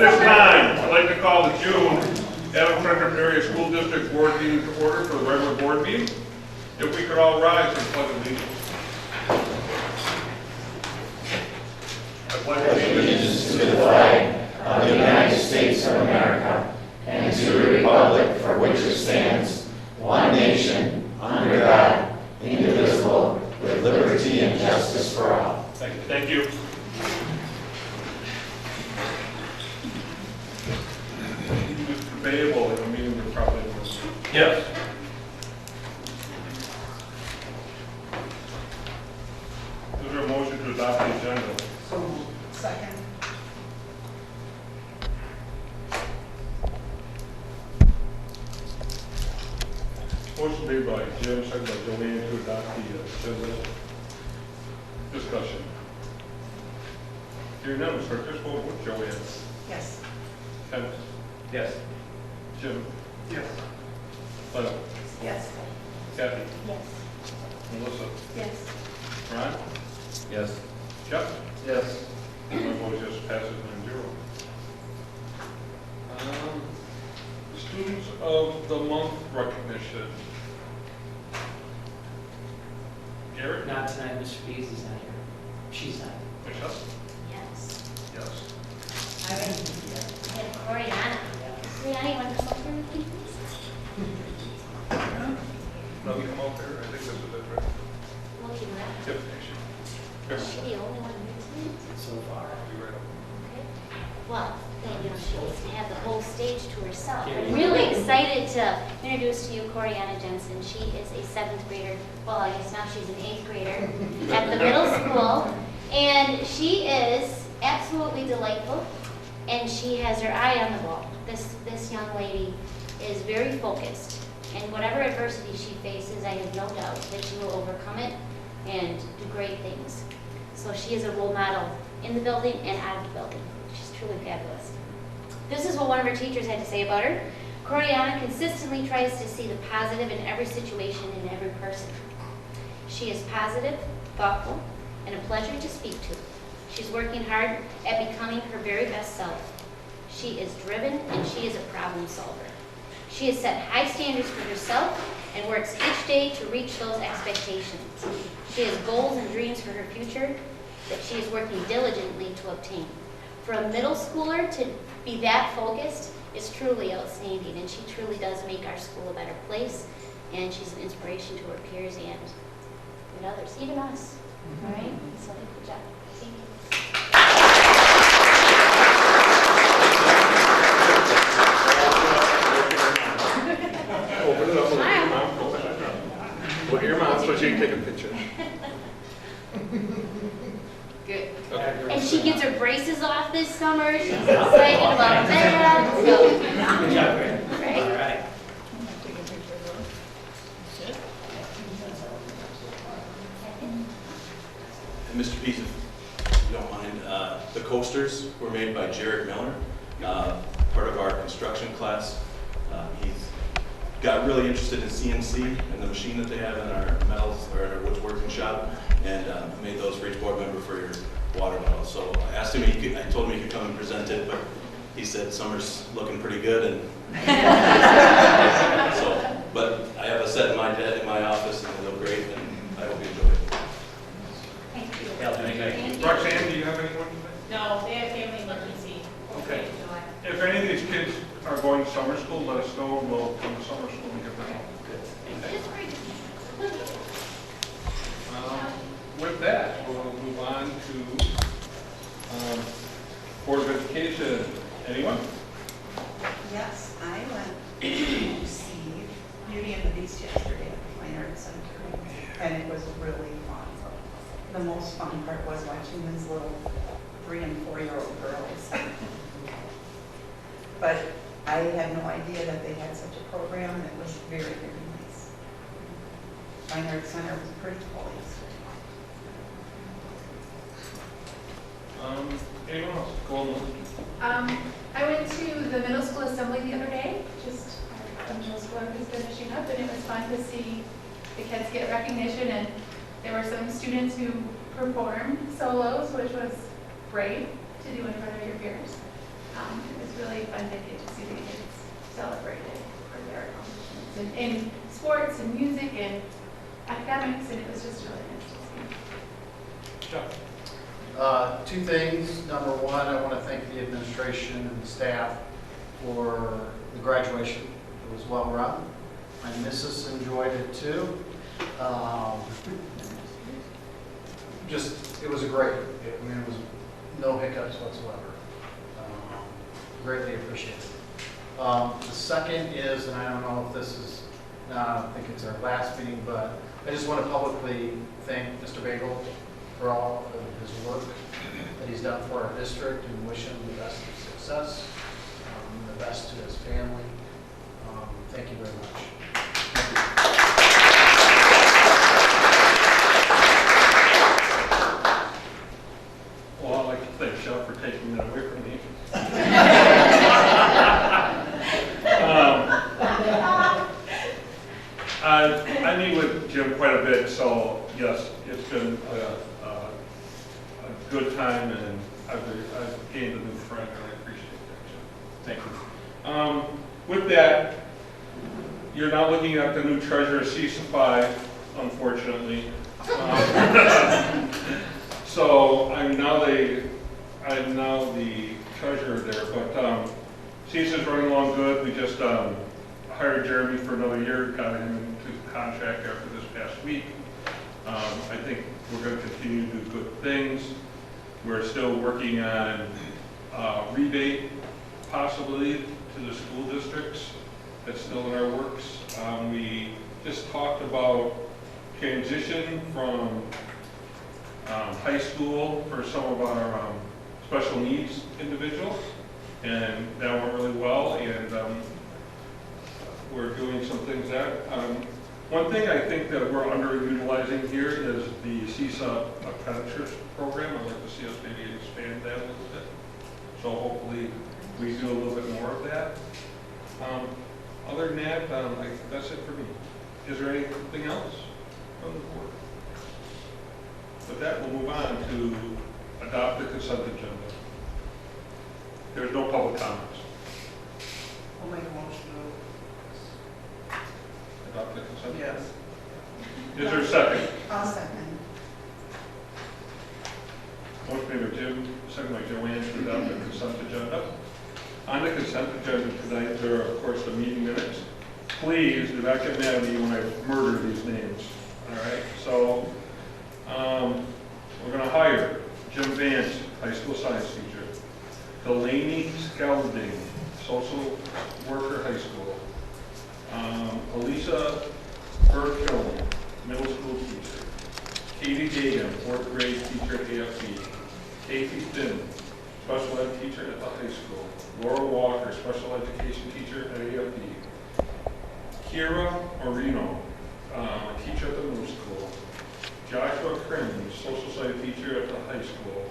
this time, I'd like to call the June Adams Frederick Area School District Board meeting to order for the regular board meeting. If we could all rise and pledge allegiance. I pledge allegiance to the flag of the United States of America and to the republic for which it stands, one nation, under God, indivisible, with liberty and justice for all. Thank you. Mr. Bayable, in the meeting will probably work. Yes. Is there a motion to adopt the agenda? Second. Motion made by Jim, second by Joanne to adopt the agenda. Discussion. Hearing none, Ms. Clerk, just vote with Joanne. Yes. Ken? Yes. Jim? Yes. Lena? Yes. Kathy? Yes. Melissa? Yes. Ron? Yes. Jeff? Yes. My vote yes, passes 9-0. Students of the Month recognition. Garrett? Not tonight, Mr. Beasley's not here. She's not. Michelle? Yes. Yes. All right. I have Coriana. Coriana, you want to come over with me, please? No, you come out there, I think this is it, right? We'll keep that. Yep, Is she the only one who's in? So far. you right up. Okay. Well, then, she gets to have the whole stage to herself. I'm really excited to introduce to you Coriana Jensen. She is a 7th grader. Well, I guess now she's an 8th grader at the middle school. And she is absolutely delightful. And she has her eye on the ball. This young lady is very focused. And whatever adversity she faces, I have no doubt that she will overcome it and do great things. So she is a role model in the building and out of the building. She's truly fabulous. This is what one of her teachers had to say about her. Coriana consistently tries to see the positive in every situation and every person. She is positive, thoughtful, and a pleasure to speak to. She's working hard at becoming her very best self. She is driven and she is a problem solver. She has set high standards for herself and works each day to reach those expectations. She has goals and dreams for her future that she is working diligently to obtain. For a middle schooler to be that focused is truly outstanding, and she truly does make our school a better place, and she's an inspiration to her peers and others, even us. All right? So good job. Thank you. Open it up, look at your mom. Look at your mom so she can take a picture. Good. Okay. And she gets her braces off this summer. She's excited about that. So, Good job, Greg. right? All right. And Mr. Pease, if you don't mind, the coasters were made by Jared Miller, part of our construction class. He's got really interested in CNC and the machine that they have in our metals or in our woodworking shop, and made those for each board member for your water medal. So I asked him, I told him he could come and present it, but he said summer's looking pretty good, and so. But I have a set in my office, and they look great, and I hope you enjoy it. Thank you. Yeah, thank you. Thank you. Roxanne, do you have anyone today? No, they have family emergency. Okay. If any of these kids are going to summer school, let us know, and we'll come to summer school and get them all. With that, we'll move on to Board of Education. Anyone? Yes, I went to see Beauty and the Beast yesterday at the Fine Arts Center, and it was really fun. The most fun part was watching these little 3- and 4-year-old girls. But I had no idea that they had such a program, and it was very, very nice. Fine Arts Center was pretty cool yesterday. Anyone else? Go on. I went to the middle school assembly the other day, just a middle schooler who's finishing up, and it was fun to see the kids get recognition, and there were some students who performed solos, which was great to do in front of your peers. fun to get to see the kids celebrated for their accomplishments in sports and music and academics, and it was just really nice to see. Chuck? Two things. Number one, I want to thank the administration and the staff for the graduation. It was well run. My missus enjoyed it too. It was a great, it was no hiccups whatsoever. Greatly appreciated. The second is, and I don't know if this is, I don't think it's our last meeting, but I just want to publicly thank Mr. Bagel for all of his work that he's done for our district and wish him the best of success, the best to his family. Thank you very much. Well, I'd like to thank Shel for taking that away from me. I meet with Jim quite a bit, so yes, it's been a good time, and I've gained a new friend, and I appreciate that, Jim. Thank you. With that, you're now looking at the new treasurer, CSFI, unfortunately. So I'm now the treasurer there, but CSF's running along good. We just hired Jeremy for another year, got him into contract after this past week. I think we're going to continue to do good things. We're still working on rebate possibly to the school districts. That's still in our works. We just talked about transition from high school for some of our special needs individuals, and that went really well, and we're doing some things that. One thing I think that we're underutilizing here is the CSA apprenticeship program. I'd like to see us maybe expand that a little bit. So hopefully we do a little bit more of that. Other than that, that's it for me. Is there anything else on the board? With that, we'll move on to adopt the consent agenda. There's no public comments. I'll make a motion Adopt the consent? to. Yes. Is there a second? I'll second. Motion made by Jim, second by Joanne to adopt the consent agenda. On the consent agenda tonight, there are, of course, the meeting minutes. Please do not get mad at me when I murder these names. All right, so we're going to hire Jim Vance, high school science teacher, Delaney Skelding, social worker, high school, Elisa Burkill, middle school teacher, Katie Gagan, fourth grade teacher at AFB, Casey Finn, special ed teacher at the high school, Laura Walker, special education teacher at AFB, Kira Marino, teacher at the middle school, Joshua Crimmins, social studies teacher at the high school.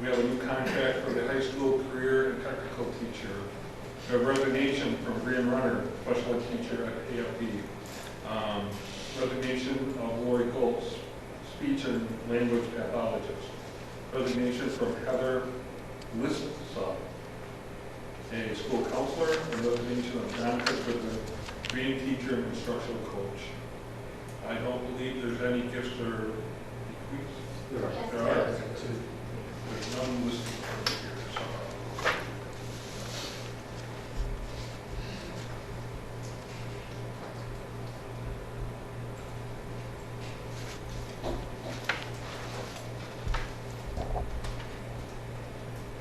We have a new contract for the high school career and technical teacher. We have resignation from Brian Runner, special ed teacher at AFB. Resignation of Lori Goltz, speech and language pathologist. Resignation from Heather Lissa, a school counselor, and resignation of John Goodman, reading teacher and instructional coach. I don't believe there's any gifts or bequests. There are. There's none listed over here. So.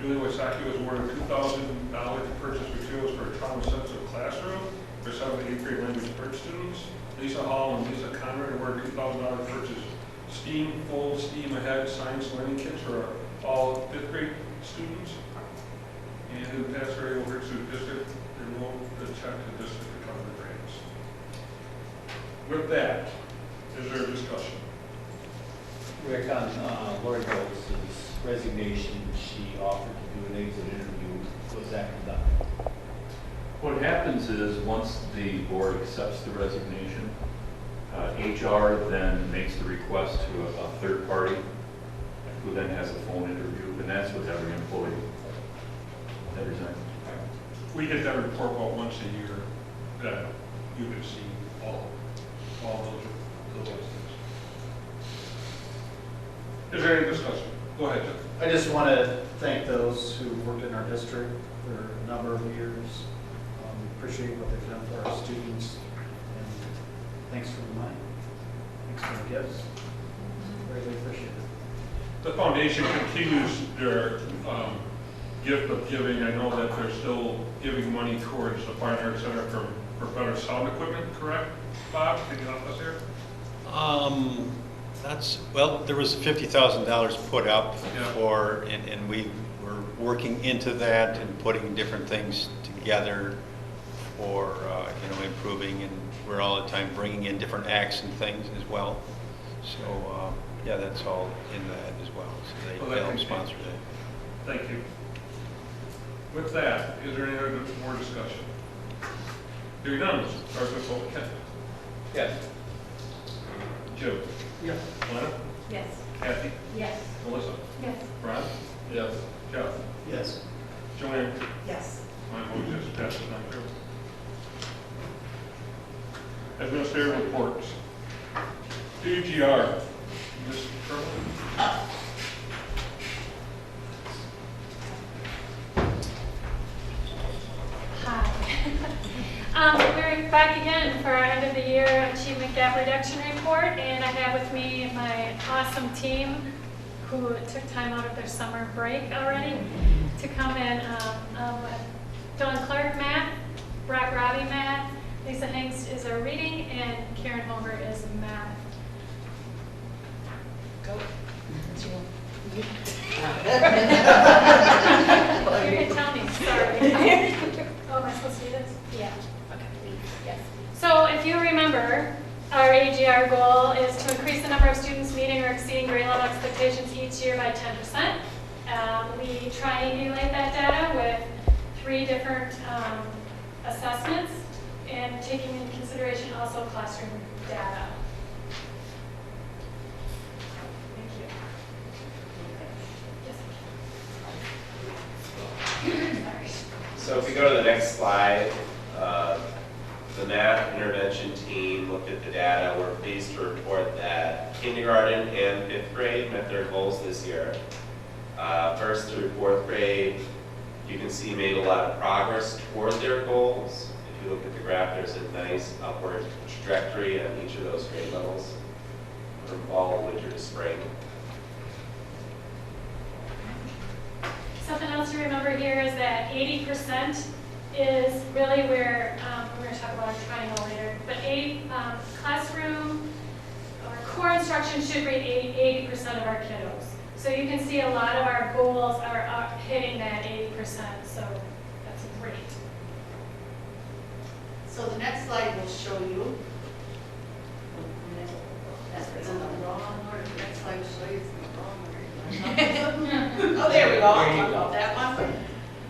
Julie Wysocki was awarded $2,000 to purchase materials for a trauma-sensitive classroom for 7th and 8th grade language arts students. Lisa Hall and Lisa Conrad awarded $2,000 to purchase full STEAM ahead science learning kits for all 5th grade students. And in the past, we're able to the district enroll the check to district to cover the grants. With that, is there a discussion? Rick, on Lori Goltz's resignation, she offered to do an exit interview. Was that conducted? What happens is, once the board accepts the resignation, HR then makes the request to a third party, who then has a phone interview, and that's with every employee. resign. We get that report about once a year, that you can see all those listings. Is there any discussion? Go ahead, Jeff. I just want to thank those who worked in our district for a number of years. Appreciate what they've done for our students, and thanks for the money. Thanks for the gifts. Really appreciate it. The foundation continues their gift of giving. I know that they're still giving money towards the Fine Arts Center for better sound equipment, correct? Bob, can you help us here? Well, there was $50,000 put up Yeah. for, and we were working into that and putting different things together for, improving, and we're all the time bringing in different acts and things as well. So, yeah, that's all in that as well. So they help sponsor that. Thank you. With that, is there any other more discussion? Hearing none, start with vote. Ken? Yes. Joe? Yes. Glenn? Yes. Kathy? Yes. Melissa? Yes. Ron? Yes. Jeff? Yes. Joanne? Yes. My vote is yes, passes 9-0. Administrative reports. DGR, Ms. Kerwin. Hi. We're back again for our end of the year achievement gap reduction report, and I have with me my awesome team who took time out of their summer break already to come in with Dawn Clark, Matt, Brock Robbie, Matt, Lisa Hengst is our reading, and Karen Homer is math. Go. You can tell me, sorry. Oh, am I supposed to do this? Yeah. Okay. Yes. So if you remember, our AGR goal is to increase the number of students meeting or exceeding grade level expectations each year by 10%. We triangulate that data with 3 different assessments and taking into consideration also classroom data. So if we go to the next slide, the math intervention team looked at the data. We're pleased to report that kindergarten and 5th grade met their goals this year. First through 4th grade, you can see made a lot of progress toward their goals. If you look at the graph, there's a nice upward trajectory on each of those grade levels from fall, winter to spring. Something else to remember here is that 80% is really where, we're going to talk about a triangle later, but classroom or core instruction should read 80% of our kiddos. So you can see a lot of our goals are hitting that 80%, so that's great. So the next slide will show you. That's in the wrong order. The next slide will show you it's in the wrong order. Oh, there we go. I'll talk about that one.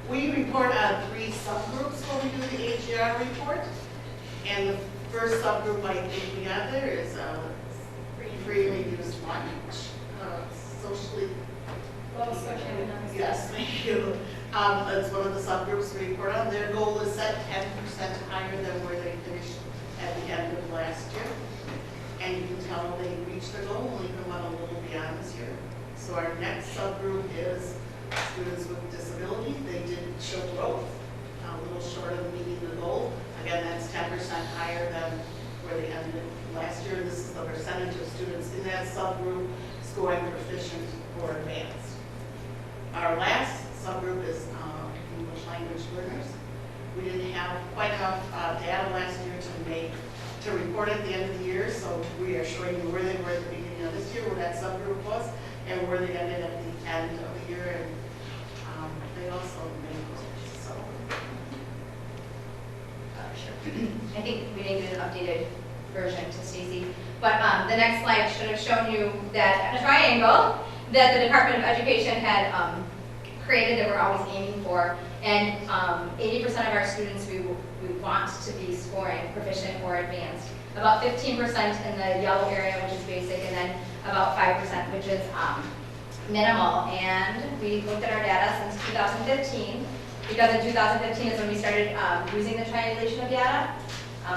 We report on 3 subgroups when we do the AGR report. And the first subgroup I think we got there is freely used lunch, socially. Well, socioeconomic. Yes, thank you. That's one of the subgroups we report on. Their goal is set 10% higher than where they finished at the end of last year. And you can tell they reached their goal and even went a little beyond this year. So our next subgroup is students with disability. They did show growth, a little short of meeting the goal. Again, that's 10% higher than where they ended last year. This is the percentage of students in that subgroup scoring proficient or advanced. Our last subgroup is English language learners. We didn't have quite enough data last year to report at the end of the year, so we are showing you where they were at the beginning of this year, where that subgroup was, and where they ended at the end of the year, and they also made goals. So, sure. I think we didn't get an updated version to Stacy, but the next slide should have shown you that triangle that the Department of Education had created that we're always aiming for, and 80% of our students we want to be scoring proficient or advanced. About 15% in the yellow area, which is basic, and then about 5%, which is minimal. And we looked at our data since 2015, because in 2015 is when we started using the triangulation of data,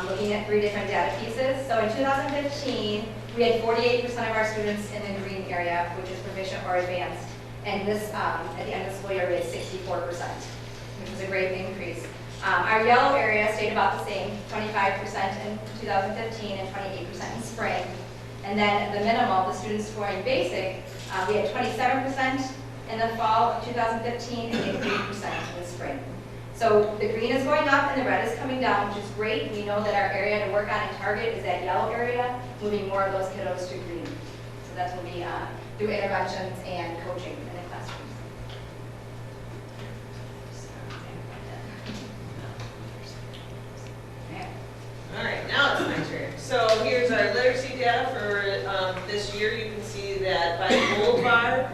looking at 3 different data pieces. So in 2015, we had 48% of our students in the green area, which is proficient or advanced. And this, at the end of the school year, we had 64%, which was a great increase. Our yellow area stayed about the same, 25% in 2015 and 28% in spring. And then the minimal, the students scoring basic, we had 27% in the fall of 2015 and 80% in the spring. So the green is going up and the red is coming down, which is great. We know that our area to work on and target is that yellow area, moving more of those kiddos to green. So that's when we do interventions and coaching in the classrooms. All right, now it's my turn. So here's our literacy data for this year. You can see that by the gold bar,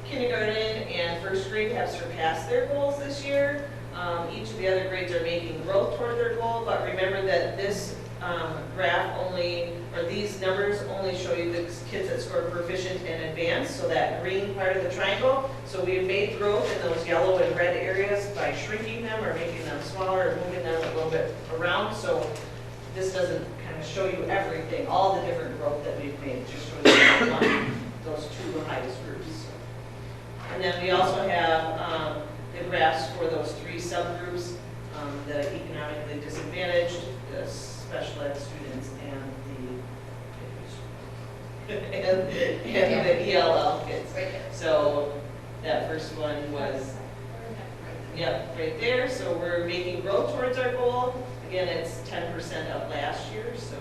kindergarten and first grade have surpassed their goals this year. Each of the other grades are making growth toward their goal, but remember that this graph only, or these numbers only show you the kids that score proficient and advanced, so that green part of the triangle. So we've made growth in those yellow and red areas by shrinking them or making them smaller or moving them a little bit around. So this doesn't kind of show you everything, all the different growth that we've made, just shows you those 2 highest groups. And then we also have the graphs for those 3 subgroups, the economically disadvantaged, the special ed students, and the ELL kids. So that first one was, yep, right there. So we're making growth towards our goal. Again, it's 10% of last year, so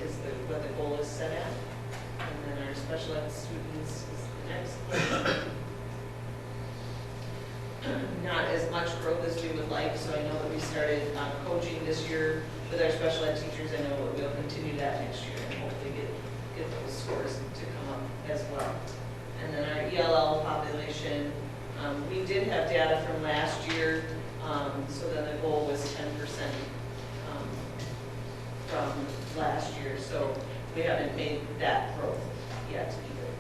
is what the goal is set at. And then our special ed students is the next. Not as much growth as we would like, so I know that we started coaching this year with our special ed teachers. I know we'll continue that next year and hopefully get those scores to come up as well. And then our ELL population, we did have data from last year, so then the goal was 10% from last year, so we haven't made that growth yet either.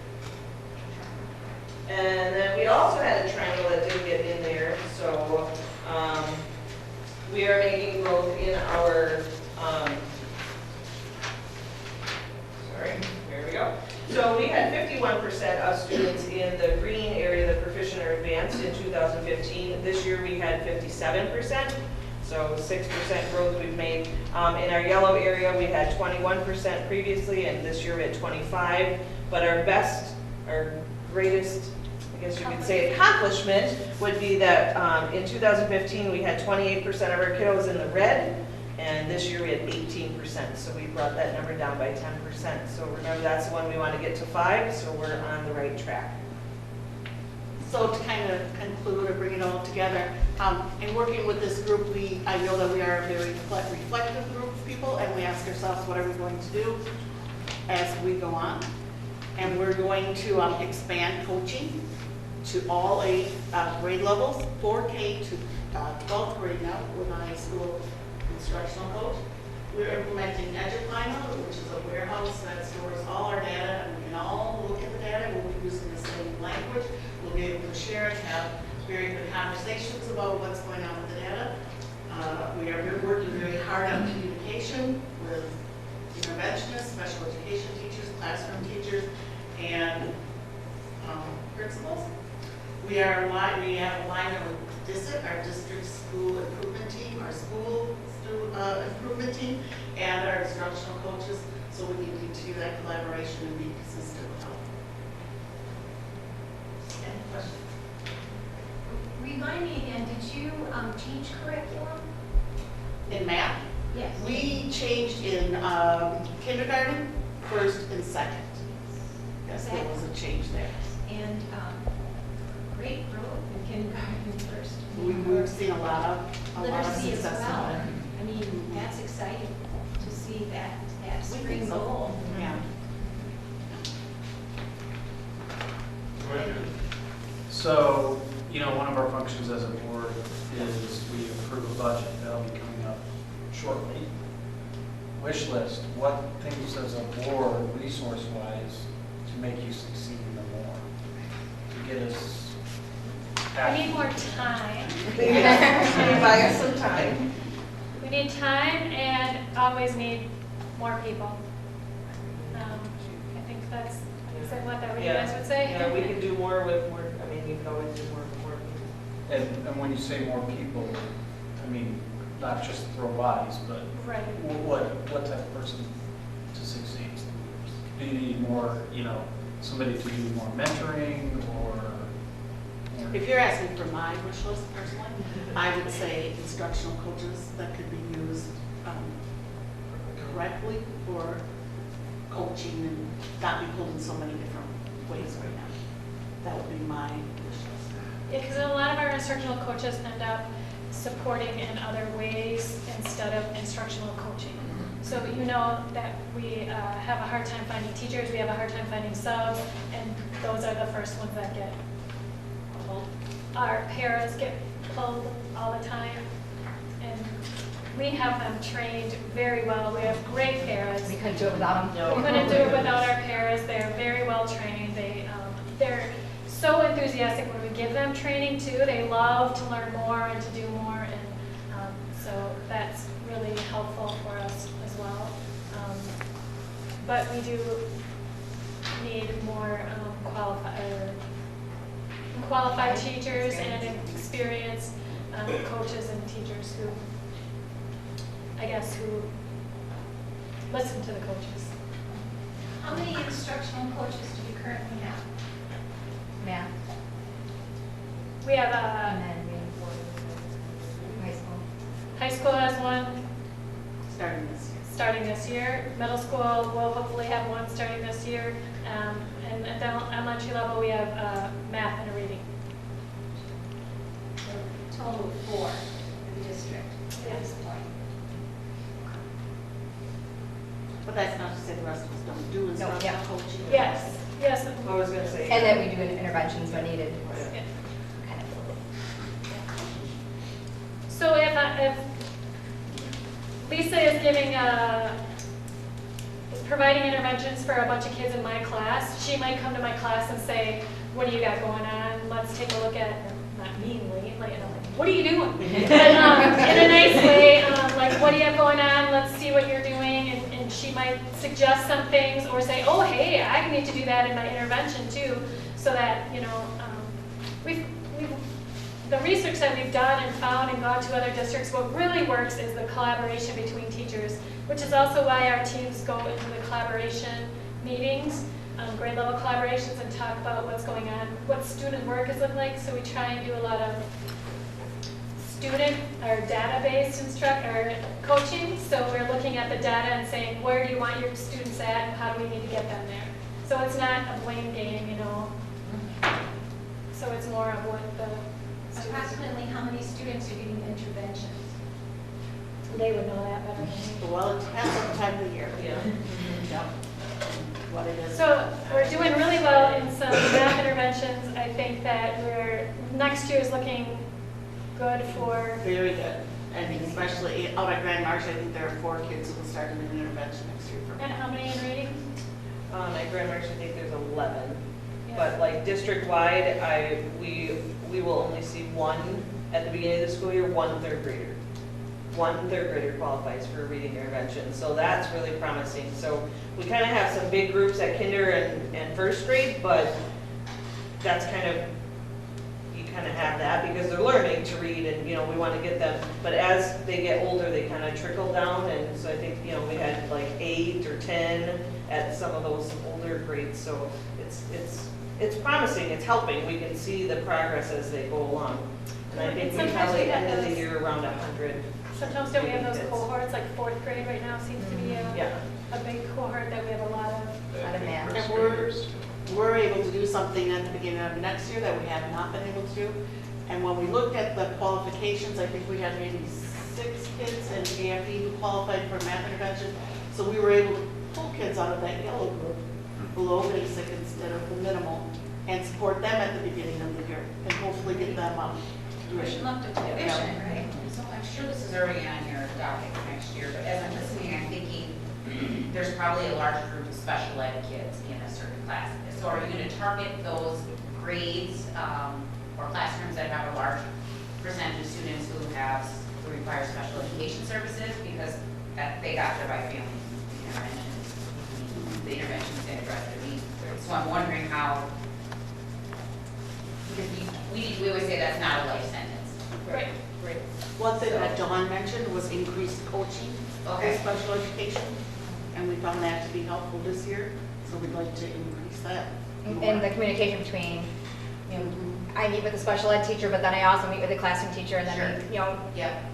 And then we also had a triangle that didn't get in there, so we are making growth in our, there we go. So we had 51% of students in the green area, the proficient or advanced in 2015. This year we had 57%, so 6% growth we've made. In our yellow area we had 21% previously, and this year we had 25%. But our best, our greatest, I guess you could say, accomplishment would be that in 2015 we had 28% of our kiddos in the red, and this year we had 18%. So we brought that number down by 10%. So remember, that's the one we want to get to 5, so we're on the right track. So to kind of conclude or bring it all together, in working with this group, I know that we are a very reflective group of people, and we ask ourselves, what are we going to do as we go on? And we're going to expand coaching to all 8 grade levels, 4K to 12th grade now with my school instructional coach. We're implementing EduFinal, which is a warehouse that stores all our data, and we can all look at the data. We'll be using the same language. We'll be able to share and have very good conversations about what's going on with the data. We are working very hard on communication with interventionists, special education teachers, classroom teachers, and principals. We have alignment with DISIT, our district school improvement team, our school improvement team, and our instructional coaches, so we can continue that collaboration and be consistent with health. Any questions? Remind me again, did you change curriculum? In math? Yes. We changed in kindergarten, first and second. Yes, there was a change there. And great growth in kindergarten first. We've seen a lot of Literacy as success well. in that. I mean, that's exciting to see that spring so. goal. Yeah. So, one of our functions as a board is we approve a budget. That'll be coming up shortly. Wish list, what things as a board, resource-wise, to make you succeed even more? To get us We need more time. Yeah, buy us some time. We need time and always need more people. I think that's, is that what you guys would say? Yeah, we can do more with more, I mean, you can always do more with more people. And when you say more people, I mean, not just throw bodies, but Right. what type of person to succeed? Do you need more, somebody to do more mentoring or? If you're asking for my wish list personally, I would say instructional coaches that could be used correctly for coaching and not be pulled in so many different ways right now. That would be my wish list. Yeah, because a lot of our instructional coaches end up supporting in other ways instead of instructional coaching. So you know that we have a hard time finding teachers, we have a hard time finding subs, and those are the first ones that get pulled. Our paras get pulled all the time, and we have them trained very well. We have great paras. We couldn't do it without them. We couldn't do it without our paras. They're very well trained. They're so enthusiastic when we give them training too. They love to learn more and to do more, and so that's really helpful for us as well. But we do need more qualified teachers and experienced coaches and teachers who listen to the coaches. How many instructional coaches do you currently have? Math. We have And then we have four high school. high school has one Starting this year. starting this year. Middle school will hopefully have one starting this year. And at the elementary level, we have math and a reading. Total of 4 in the district at this point. But that's not to say the rest of us don't do instructional coaching. Yes, yes. I was gonna say. And then we do interventions when needed. Yeah. Kind of. So if Lisa is is providing interventions for a bunch of kids in my class, she might come to my class and say, what do you got going on? Let's take a look at, not meanly, like, what are you doing? But, in a nice way, like, what do you have going on? Let's see what you're doing. And she might suggest some things or say, oh, hey, I need to do that in my intervention too, so that, the research that we've done and found and gone to other districts, what really works is the collaboration between teachers, which is also why our teams go into the collaboration meetings, grade level collaborations, and talk about what's going on, what student work is looking like. So we try and do a lot of student or data-based coaching. So we're looking at the data and saying, where do you want your students at, and how do we need to get them there? So it's not a blame game, So it's more of what the Approximately how many students are getting interventions? They would know that better than me. Well, it depends on the time of the year. Yeah. Yep. What it is. So we're doing really well in some math interventions. I think that next year is looking good for. Very good. And especially out at Grand Marsh, I think there are 4 kids who will start in an intervention next year. And how many in reading? At Grand Marsh, I think there's 11. Yeah. But like district-wide, we will only see one at the beginning of the school year, one third grader. One third grader qualifies for reading intervention, so that's really promising. So we kind of have some big groups at kinder and first grade, but that's you kind of have that because they're learning to read and, we want to get them. But as they get older, they kind of trickle down, and so I think, we had like 8 or 10 at some of those older grades, so it's promising, it's helping. We can see the progress as they go along. And I think we probably end of the year around 100. Sometimes don't we have those cohorts, like 4th grade right now seems to be a big cohort that we have a lot of. And we're able to do something at the beginning of next year that we have not been able to do. And when we looked at the qualifications, I think we had maybe 6 kids in AFE who qualified for math intervention. So we were able to pull kids out of that yellow group below basic instead of the minimal and support them at the beginning of the year and hopefully get them up. Tuition left at tuition, right? So I'm sure this is already on your docket for next year, but as I'm listening, I'm thinking there's probably a large group of special ed kids in a certain class. So are you going to target those grades or classrooms that that have a large percentage of students who require special education services because they got there by family interventions. The interventions didn't address their needs. So I'm wondering how, because we always say that's not a life sentence. Right. Right. One thing that Dawn mentioned was increased coaching for special education, and we found that to be helpful this year, so we'd like to increase that. And the communication between, you know, I meet with a special ed teacher, but then I also meet with a classroom teacher, and then we, you know,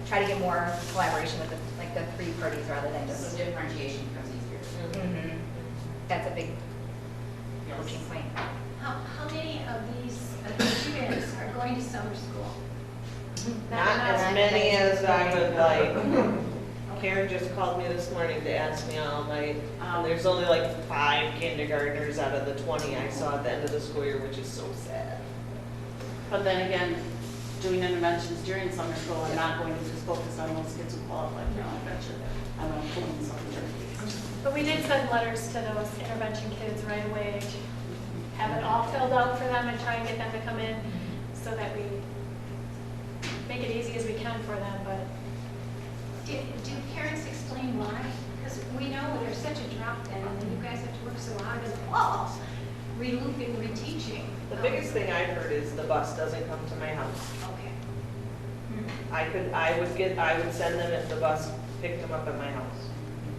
try to get more collaboration with the three parties rather than just. So differentiation becomes easier. Mhm. That's a big coaching point. How many of these students are going to summer school? Not as many as I would like. Karen just called me this morning to ask me all night. There's only like 5 kindergartners out of the 20 I saw at the end of the school year, which is so sad. But then again, doing interventions during summer school, I'm not going to just focus on those kids who qualify for intervention. I'm going to pull in some other kids. But we did send letters to those intervention kids right away to have it all filled out for them and try and get them to come in so that we make it easy as we can for them, but. Do parents explain why? Because we know there's such a drop then, and then you guys have to work so hard in the fall, relooping, reteaching. The biggest thing I've heard is the bus doesn't come to my house. Okay. I would send them if the bus picked them up at my house.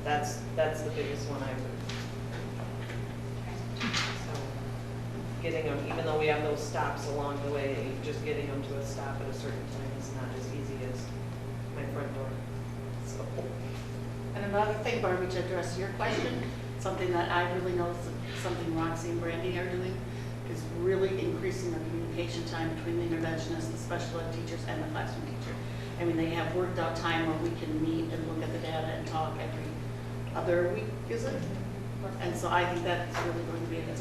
That's the biggest one I've heard. So, getting them, even though we have those stops along the way, just getting them to a stop at a certain time is not as easy as my front door. So. And another thing, Barbie, to address your question, something that I really know is something Roxy and Brandy are doing is really increasing the communication time between the interventionists, the special ed teachers, and the classroom teacher. I mean, they have worked out time where we can meet and look at the data and talk every other week, is it? And so I think that's really going to be a good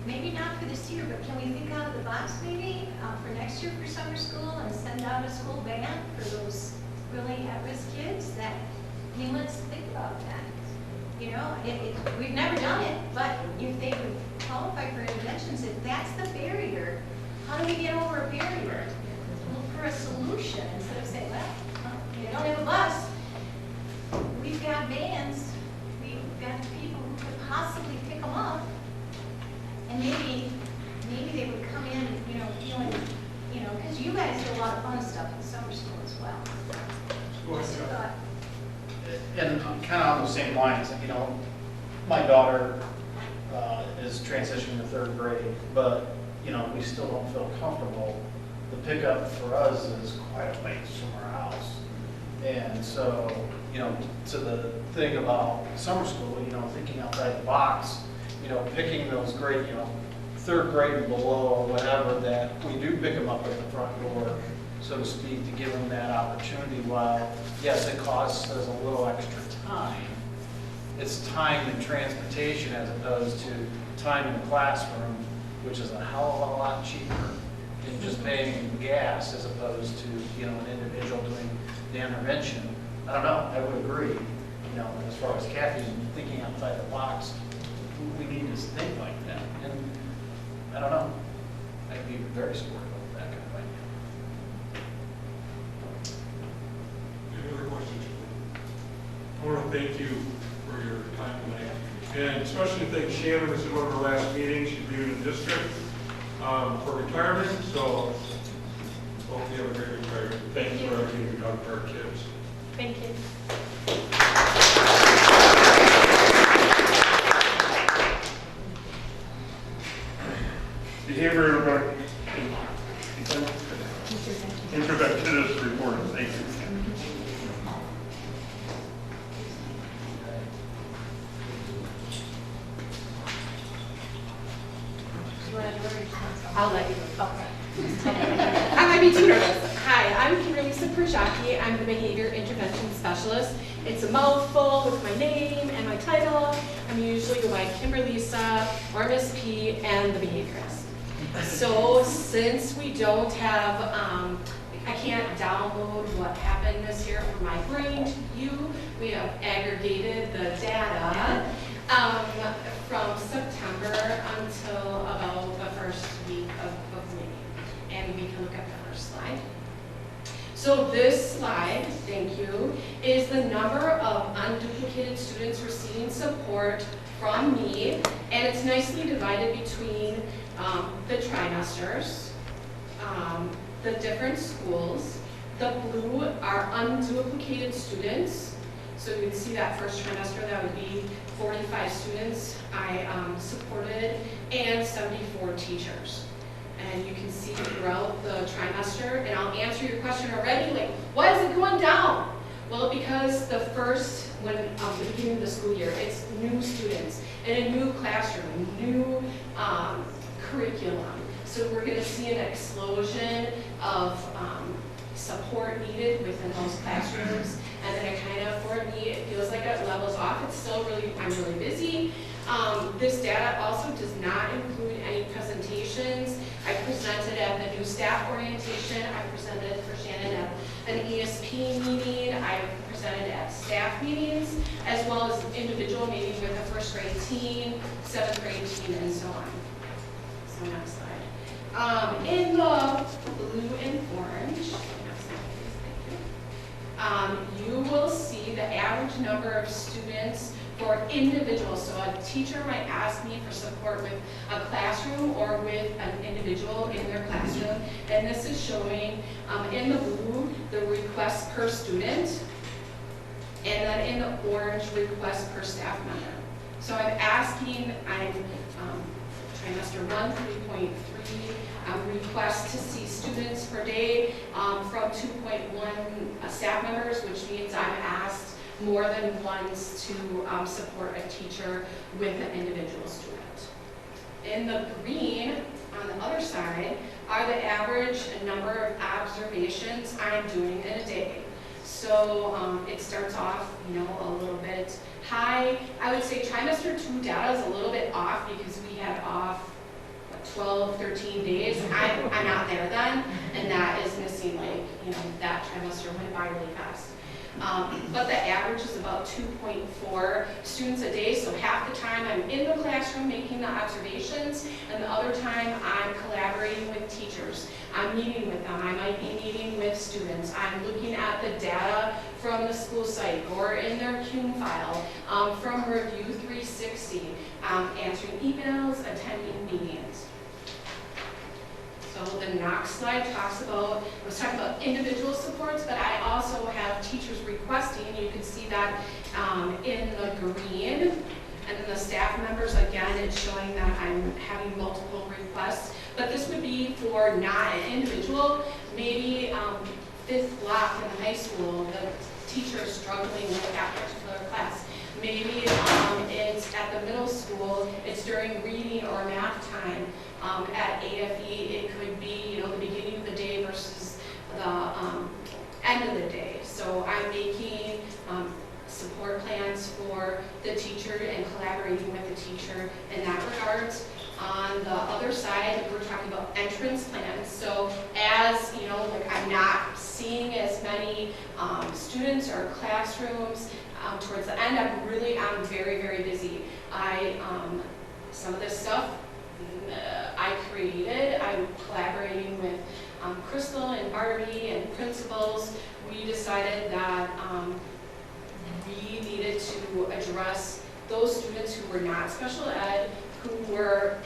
Maybe not for this year, but can we think out of the box maybe for next year for summer school and send out a school band for those really at-risk kids that, I mean, let's think about that. You know, we've never done it, but if they would qualify for interventions, if that's the barrier, how do we get over a barrier? Look for a solution instead of saying, well, you don't have a bus. We've got vans, we've got people who could possibly pick them up. And maybe they would come in, you know, feeling, you know, because you guys do a lot of fun stuff in summer school as well. Just a thought. And kind of on those same lines, you know, my daughter is transitioning to 3rd grade, but, you know, we still don't feel comfortable. The pickup for us is quite a ways from our house. And so, you know, to the thing about summer school, you know, thinking outside the box, you know, picking those grade, you know, 3rd grade and below or whatever, that we do pick them up at the front door, so to speak, to give them that opportunity. While, yes, it costs us a little extra time, it's time in transportation as opposed to time in the classroom, which is a hell of a lot cheaper than just paying gas as opposed to, you know, an individual doing the intervention. I don't know, I would agree, you know, as far as Kathy's thinking outside the box, we need to think like that. And I don't know, I'd be very supportive of that kind of idea. Any other questions? I want to thank you for your time tonight. And especially thank Shannon, this is one of her last meetings, she's leaving the district for retirement, so hope you have a great retirement. Thank you for everything you've done for our kids. Thank you. Behavior interventionist report, thank you. I'll let you. Okay. I might be too nervous. Hi, I'm Kimberly Prajaki. I'm the Behavior Intervention Specialist. It's a mouthful with my name and my title. I'm usually go by Kimberlisa or Miss P and the behaviorist. So since we don't have, I can't download what happened this year from my brain to you, we have aggregated the data from September first slide. So this slide, thank you, is the number of unduplicated students receiving support from me, and it's nicely divided between the trimesters, the different schools. The blue are unduplicated students. So you can see that first trimester, that would be 45 students I supported and 74 teachers. And you can see throughout the trimester, and I'll answer your question already, like, why is it going down? Well, because the first, when the beginning of the school year, it's new students in a new classroom, new curriculum. So we're gonna see an explosion of support needed within those classrooms. And then it kind of, for me, it feels like it levels off. It's still really, I'm really busy. This data also does not include any presentations. I presented at the new staff orientation. I presented for Shannon at an ESP meeting. I presented at staff meetings, as well as individual meetings with the first grade team, 7th grade team, and so on. So next slide. In the blue and orange, you will see the average number of students for individuals. So a teacher might ask me for support with a classroom or with an individual in their classroom. And this is showing in the blue the requests per student, and then in the orange requests per staff member. So I'm asking, trimester 1, 3.3, requests to see students per day from 2.1 staff members, which means I'm asked more than once to support a teacher with an individual student. In the green, on the other side, are the average number of observations I'm doing in a day. So it starts off, a little bit high. I would say trimester 2 data is a little bit off because we had off 12, 13 days. I'm not there then, and that is missing, that trimester went by really fast. But the average is about 2.4 students a day, so half the time I'm in the classroom making the observations, and the other time I'm collaborating with teachers. I'm meeting with them. I might be meeting with students. I'm looking at the data from the school site or in their CUME file, from Review 360, answering emails, attending meetings. So the next slide talks about, I was talking about individual supports, but I also have teachers requesting. You can see that in the green. And then the staff members, again, it's showing that I'm having multiple requests. But this would be for not an individual, maybe 5th block in the high school, the teacher is struggling with that particular class. Maybe it's at the middle school, it's during reading or math time. At AFE, it could be, the beginning of the day versus the end of the day. So I'm making support plans for the teacher and collaborating with the teacher in that regard. On the other side, we're talking about entrance plans. So as, I'm not seeing as many students or classrooms towards the end, I'm very, very busy. Some of this stuff I created. I'm collaborating with Crystal and Barbie and principals. We decided that we needed to address those students who were not special ed, who were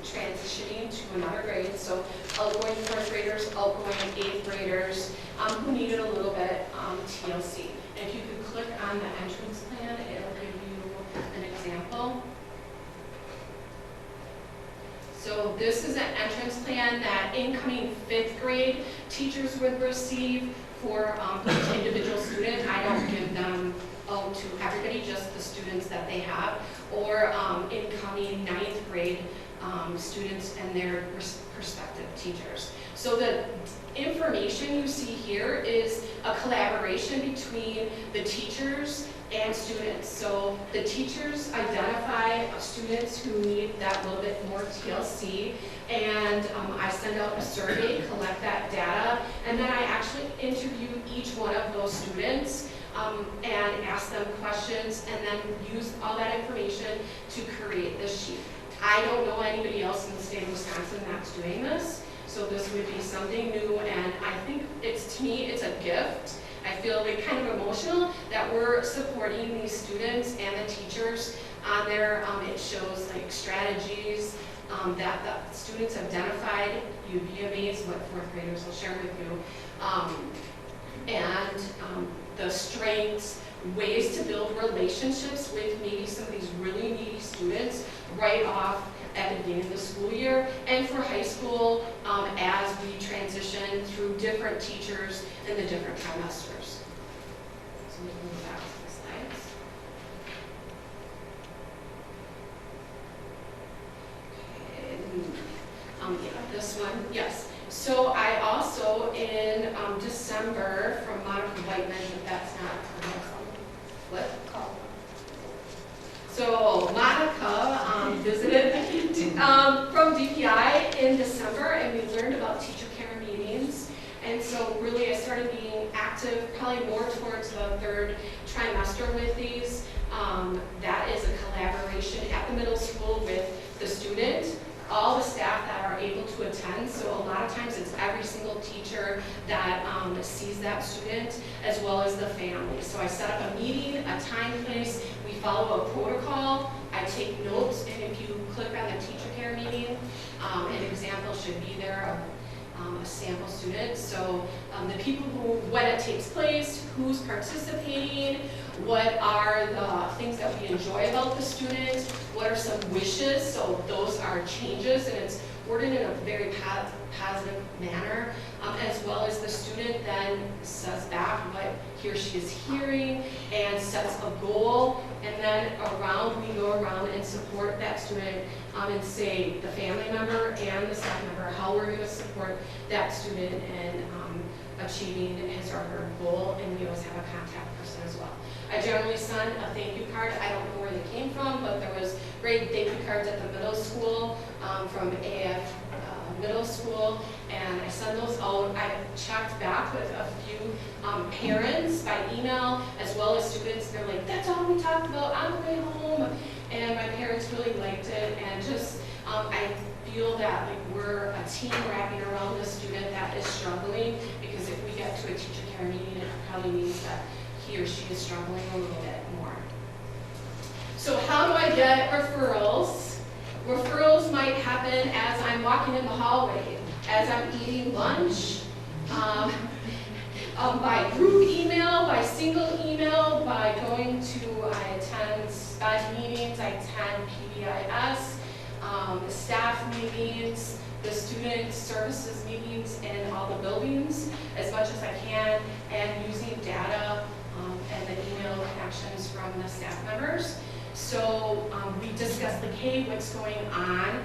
transitioning to another grade. So outgoing 4th graders, outgoing 8th graders who needed a little bit TLC. And if you could click on the entrance plan, it'll give you an example. So this is an entrance plan that incoming 5th grade teachers would receive for each individual student. I don't give them to everybody, just the students that they have, or incoming 9th grade students and their prospective teachers. So the information you see here is a collaboration between the teachers and students. So the teachers identify students who need that little bit more TLC, and I send out a survey, collect that data, and then I actually interview each one of those students and ask them questions, and then use all that information to create this sheet. I don't know anybody else in the state of Wisconsin that's doing this, So this would be something new, and I think to me, it's a gift. I feel like kind of emotional that we're supporting these students and the teachers on there. It shows like strategies that the students have identified. You'd be amazed what fourth graders will share with you. And the strengths, ways to build relationships with maybe some of these really needy students right off at the beginning of the school year, and for high school as we transition through different teachers in the different trimesters. So we can move back to the slides. Okay. Yeah, this one, yes. So I also, in December, from Monica Whiteman, but that's not what? So Monica visited from DPI in December, and we learned about teacher care meetings. And so really I started being active probably more towards the third trimester with these. That is a collaboration at the middle school with the student, all the staff that are able to attend. So a lot of times it's every single teacher that sees that student, as well as the family. So I set up a meeting, a time, place. We follow a protocol. I take notes, and if you click on the teacher care meeting, an example should be there of a sample student. So the people who, when it takes place, who's participating, what are the things that we enjoy about the student, what are some wishes, so those are changes, and it's worded in a very positive manner, as well as the student then says back what he or she is hearing and sets a goal, and then we go around and support that student and say the family member and the staff member how we're going to support that student in achieving his or her goal, and we always have a contact person as well. I generally send a thank you card. I don't know where they came from, but there was great thank you cards at the middle school from AF middle school, and I send those out. I checked back with a few parents by email, as well as students. They're like, that's all we talked about on the way home, and my parents really liked it, and just I feel that like we're a team wrapping around the student that is struggling, because if we get to a teacher care meeting, it probably means that he or she is struggling a little bit more. So how do I get referrals? Referrals might happen as I'm walking in the hallway, as I'm eating lunch, by group email, by single email, by going to, I attend SPED meetings, I attend PBIS, the staff meetings, the student services meetings in all the buildings as much as I can, and using data and the email connections from the staff members. So we discuss the K, what's going on,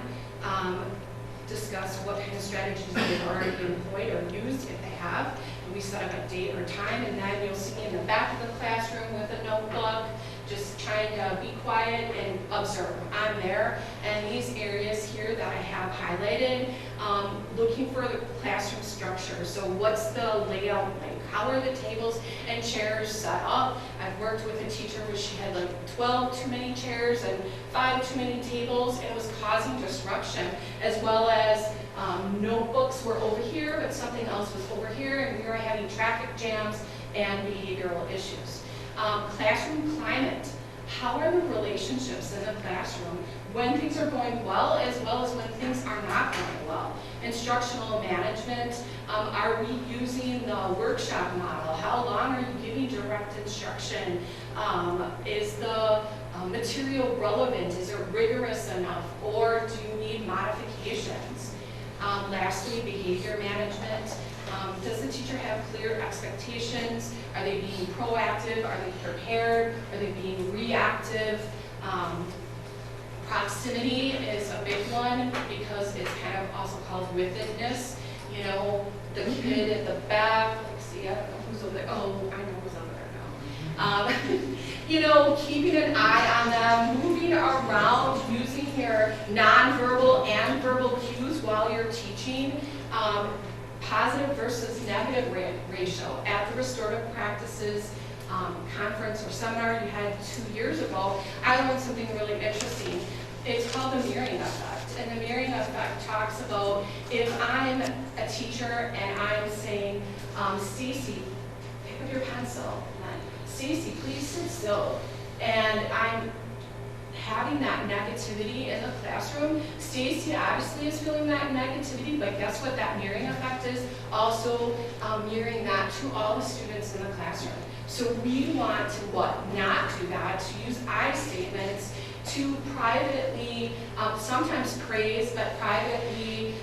discuss what kind of strategies they've already employed or used if they have. And we set up a date or time, and then you'll see me in the back of the classroom with a notebook, just trying to be quiet and observe. I'm there, and these areas here that I have highlighted, looking for the classroom structure. So what's the layout like? How are the tables and chairs set up? I've worked with a teacher where she had like 12 too many chairs and 5 too many tables, and it was causing disruption, as well as notebooks were over here, but something else was over here, and we were having traffic jams and behavioral issues. Classroom climate. How are the relationships in the classroom when things are going well, as when things are not going well? Instructional management. Are we using the workshop model? How long are you giving direct instruction? Is the material relevant? Is it rigorous enough? Or do you need modifications? Lastly, behavior management. Does the teacher have clear expectations? Are they being proactive? Are they prepared? Are they being reactive? Proximity is a big one, because it's kind of also called withedness. You know, the kid at the back, let's see, I don't know who's over there. Oh, I know who's over there now. You know, keeping an eye on them, moving around, using your nonverbal and verbal cues while you're teaching. Positive versus negative ratio. At the restorative practices conference or seminar you had 2 years ago, I learned something really interesting. It's called the mirroring effect. and the mirroring effect talks about if I'm a teacher and I'm saying, Stacy, pick up your pencil, and Stacy, please sit still, and I'm having that negativity in the classroom. Stacy obviously is feeling that negativity, but guess what that mirroring effect is? Also mirroring that to all the students in the classroom. So we want to not do that, to use I statements to privately, sometimes praise, but privately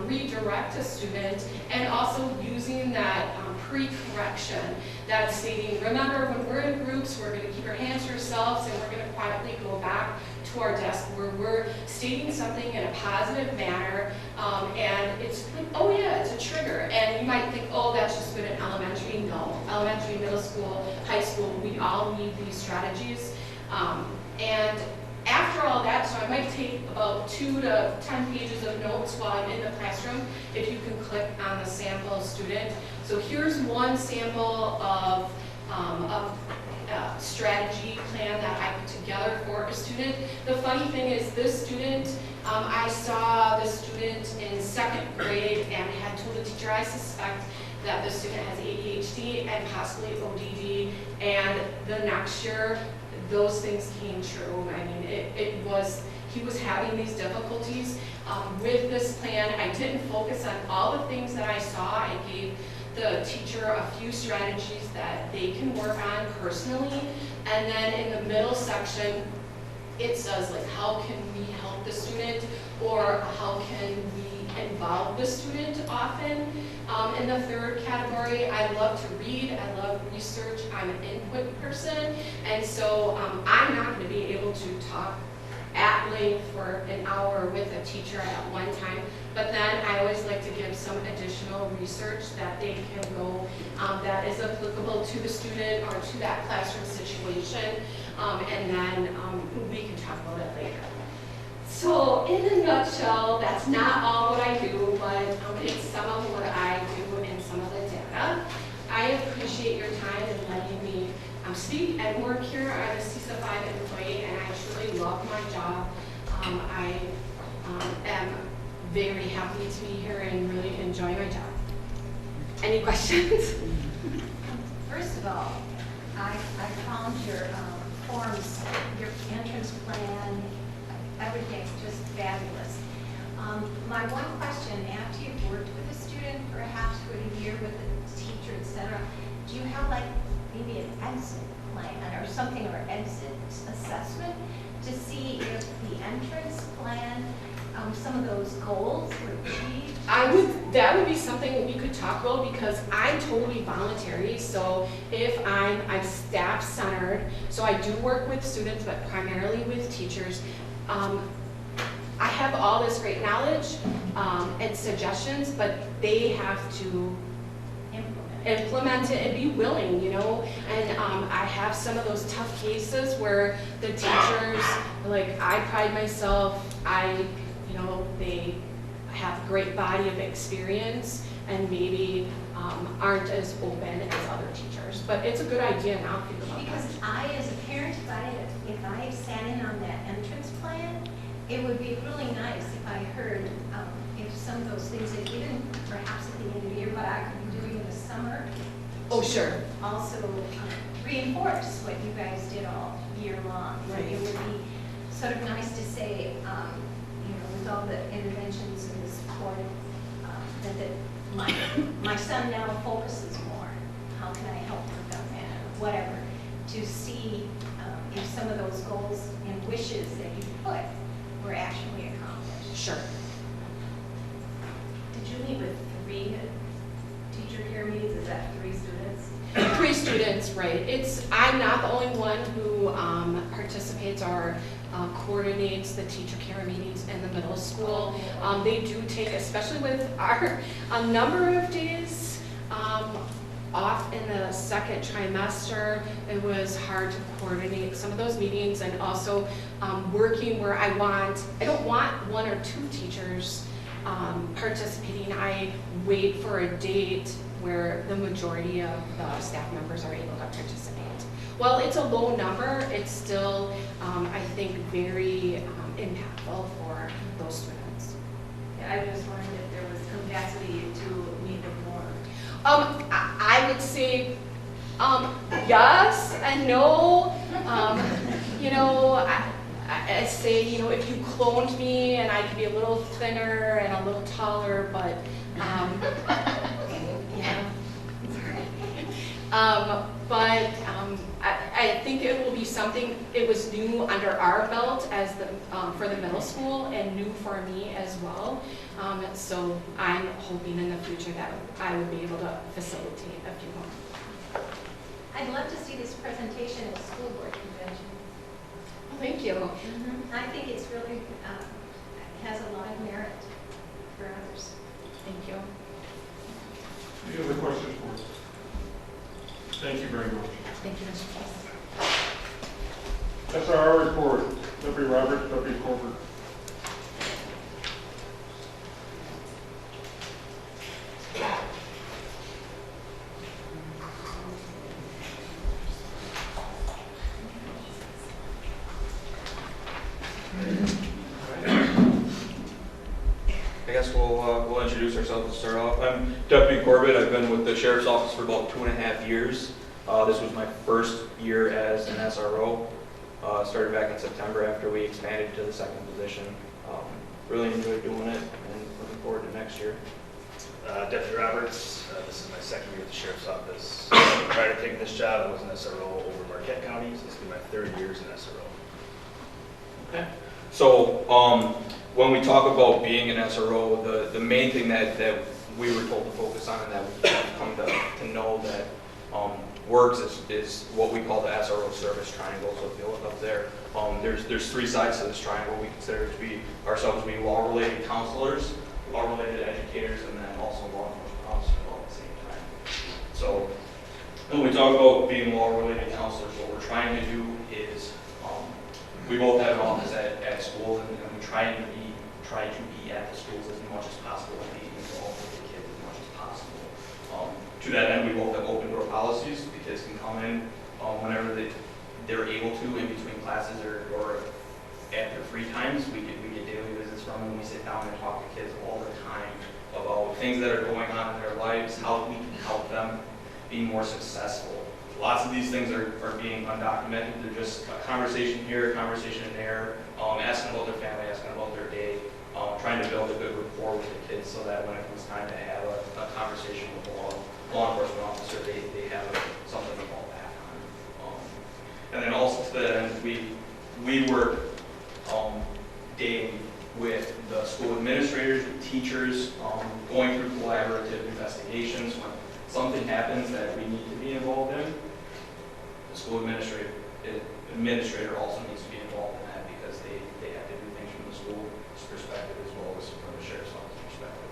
redirect a student, and also using that pre-correction, that stating, remember when we're in groups, we're going to keep our hands to ourselves and we're going to quietly go back to our desk where we're stating something in a positive manner, and it's like, oh yeah, it's a trigger. And you might think, oh, that's just good in elementary. No, elementary, middle school, high school, we all need these strategies. And after all that, so I might take about 2 to 10 pages of notes while I'm in the classroom, if you can click on the sample student. So here's one sample of a strategy plan that I put together for a student. The funny thing is this student, I saw this student in 2nd grade and had told the teacher, I suspect that the student has ADHD and possibly ODD, and the next year, those things came true. I mean, he was having these difficulties. With this plan, I didn't focus on all the things that I saw. I gave the teacher a few strategies that they can work on personally. And then in the middle section, it says like, how can we help the student, or how can we involve the student often. In the 3rd category, I love to read, I love research, I'm an input person, and so I'm not going to be able to talk at length for an hour with a teacher at one time, but then I always like to give some additional research that they can go, that is applicable to the student or to that classroom situation, and then we can talk about it later. So in a nutshell, that's not all what I do, but it's some of what I do and some of the data. I appreciate your time and letting me speak and work here. I'm a CISA 5 employee and I truly love my job. I am very happy to be here and really enjoy my job. Any questions? First of all, I found your forms, your entrance plan, everything's just fabulous. My one question, after you've worked with a student, perhaps for a year with a teacher, etc., do you have like maybe an exit plan or something, or exit assessment to see if the entrance plan, some of those goals were achieved? That would be something that we could talk about, because I'm totally voluntary. So if I'm staff-centered, so I do work with students, but primarily with teachers. I have all this great knowledge and suggestions, but they have to implement it and be willing, you know. And I have some of those tough cases where the teachers, like, I pride myself, they have a great body of experience and maybe aren't as open as other teachers. But it's a good idea now. Because I, as a parent, if I sat in on that entrance plan, it would be really nice if I heard if some of those things that even perhaps at the end of the year, but I could be doing in the summer. Oh, sure. Also reinforce what you guys did all year long. Right. It would be sort of nice to say, with all the interventions and the support, that my son now focuses more. How can I help prevent that, or whatever, to see if some of those goals and wishes that you put were actually accomplished. Sure. Did you meet with 3 teacher care meetings? Is that 3 students? 3 students, right. I'm not the only one who participates or coordinates the teacher care meetings in the middle school. They do take, especially with our number of days off in the 2nd trimester, it was hard to coordinate some of those meetings, and also working where I don't want 1 or 2 teachers participating. I wait for a date where the majority of the staff members are able to participate. While it's a low number, it's still, I think, very impactful for those students. Yeah, I just wondered if there was capacity to meet them more. I would say yes and no. You know, I say, you know, if you cloned me and I could be a little thinner and a little taller, but yeah. I think it will be something, it was new under our belt as for the middle school and new for me as well. So I'm hoping in the future that I would be able to facilitate a few more. I'd love to see this presentation at school board convention. Thank you. I think it's really, has a lot of merit for others. Thank you. Any other questions for us? Thank you very much. Thank you, Mr. President. SRO report, Deputy Roberts, Deputy Colbert. I guess we'll introduce ourselves and start off. I'm Deputy Corbett. I've been with the Sheriff's Office for about 2.5 years. This was my first year as an SRO. Started back in September after we expanded to the second position. Really enjoyed doing it and looking forward to next year. Deputy Roberts, this is my second year at the Sheriff's Office. Prior to taking this job, I was an SRO over Marquette County, so this will be my third year as an SRO. Okay. So when we talk about being an SRO, the main thing that we were told to focus on and that we've come to know that works is what we call the SRO service triangle. So if you look up there, there's 3 sides to this triangle. We consider to be ourselves to be law-related counselors, law-related educators, and then also law enforcement officers all at the same time. So when we talk about being law-related counselors, what we're trying to do is we both have an office at schools, and we try to be at the schools as much as possible and be involved with the kids as much as possible. To that end, we both have open door policies. The kids can come in whenever they're able to in between classes or at their free times. We get daily visits from them. We sit down and talk to kids all the time about things that are going on in their lives, how we can help them be more successful. Lots of these things are being undocumented. They're just a conversation here, a conversation there, asking about their family, asking about their day, trying to build a good rapport with the kids so that when it comes time to have a conversation with a law enforcement officer, they have something to fall back on. And then also to that end, we work daily with the school administrators, with teachers, going through collaborative investigations. When something happens that we need to be involved in, the school administrator also needs to be involved in that because they have to do things from the school's perspective as well as from the sheriff's office perspective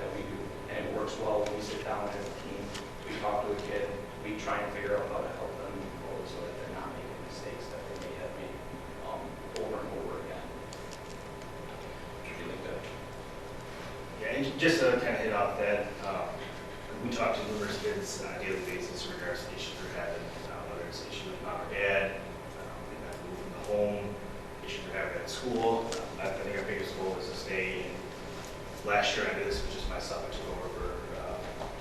that we do. And it works well when we sit down as a team, we talk to a kid, we try and figure out how to help them move forward so that they're not making mistakes that they may have made over and over again. Would you like to? Yeah, and just to kind of hit off that, we talk to numerous kids on a daily basis in regards to issues they're having, whether it's issues with mom or dad, they not move from the home, issues they're having at school. I think our biggest goal is to stay. Last year I did this with just myself. I took over for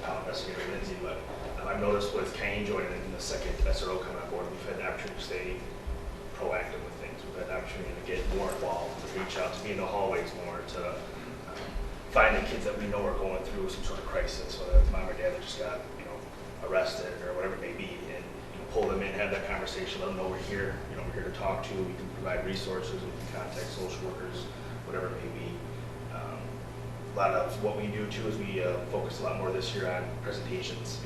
Town Investigator Lindsay, but I've noticed with Kane joining in the second SRO coming on board, we've had the opportunity to stay proactive with things. We've had the opportunity to get more involved, to reach out, to be in the hallways more, to find the kids that we know are going through some sort of crisis, whether it's mom or dad that just got arrested or whatever it may be, and pull them in, have that conversation, let them know we're here. We're here to talk to. We can provide resources. We can contact social workers, whatever it may be. A lot of what we do too is we focus a lot more this year on presentations.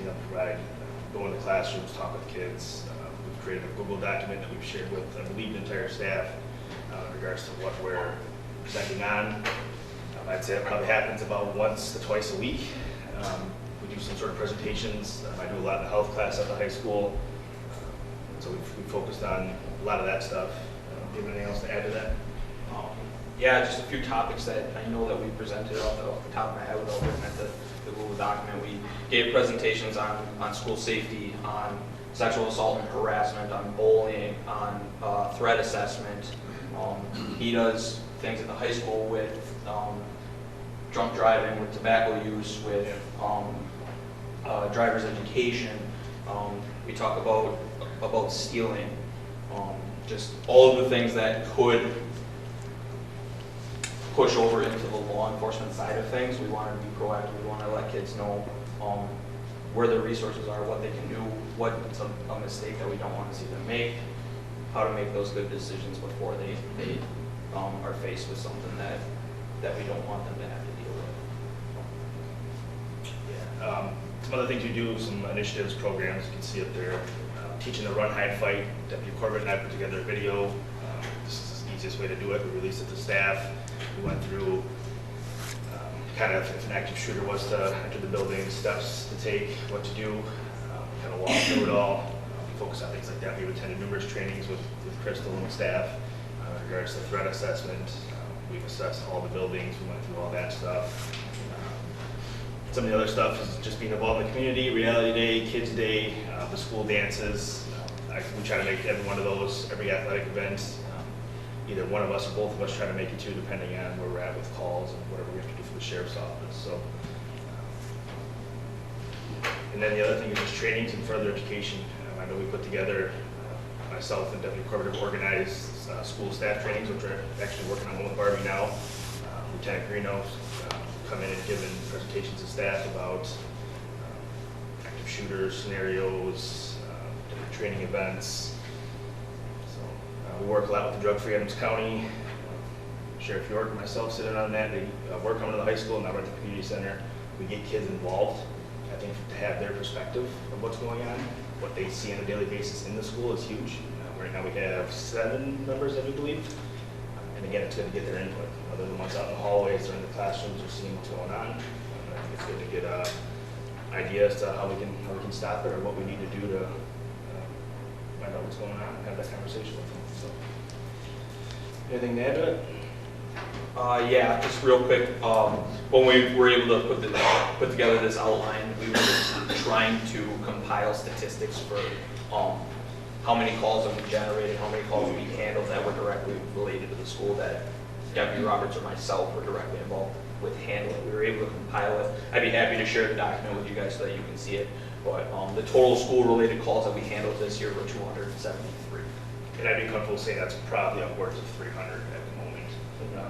Go into classrooms, talk with kids. We've created a Google document that we've shared with, I believe, the entire staff in regards to what we're presenting on. I'd say it probably happens about once to twice a week. We do some sort of presentations. I do a lot in the health class at the high school. So we've focused on a lot of that stuff. Do you have anything else to add to that? Yeah, just a few topics that I know that we presented off the top of my head without looking at the Google document. We gave presentations on school safety, on sexual assault and harassment, on bullying, on threat assessment, He does things at the high school with drunk driving, with tobacco use, with driver's education. We talk about stealing, just all of the things that could push over into the law enforcement side of things. We want to be proactive. We want to let kids know where their resources are, what they can do, what's a mistake that we don't want to see them make, how to make those good decisions before they are faced with something that we don't want them to have to deal with. Yeah. Some other things we do, some initiatives, programs, you can see up there. Teaching the run, hide, fight. Deputy Corbett and I put together a video. This is the easiest way to do it. We released it to staff. We went through kind of if an active shooter was to enter the building, steps to take, what to do, kind of walk through it all. We focus on things like that. We've attended numerous trainings with Crystal and staff in regards to threat assessment. We've assessed all the buildings. We went through all that stuff. Some of the other stuff is just being involved in the community, Reality Day, Kids Day, the school dances. We try to make every one of those, every athletic event. Either one of us or both of us try to make it to, depending on where we're at with calls and whatever we have to do for the sheriff's office. So, and then the other thing is just trainings and further education. I know we put together, myself and Deputy Corbett have organized school staff trainings, which we're actually working on one with Barbie now. Lieutenant Greeno come in and given presentations to staff about active shooter scenarios, different training events. We work a lot with the Drug Free Adams County. Sheriff York and myself sit in on that. They work coming to the high school and now we're at the community center. We get kids involved. I think to have their perspective of what's going on, what they see on a daily basis in the school is huge. Right now we have 7 members, I do believe. And again, it's good to get their input. They're the ones out in the hallways or in the classrooms or seeing what's going on. I think it's good to get ideas to how we can stop it or what we need to do to find out what's going on and have that conversation with them. So, anything to add to it? Yeah, just real quick. When we were able to put together this outline, we were trying to compile statistics for how many calls that we generated, how many calls we handled that were directly related to the school that Deputy Roberts or myself were directly involved with handling. We were able to compile it. I'd be happy to share the document with you guys so that you can see it. But the total school-related calls that we handled this year were 273. And I'd be comfortable saying that's probably upwards of 300 at the moment.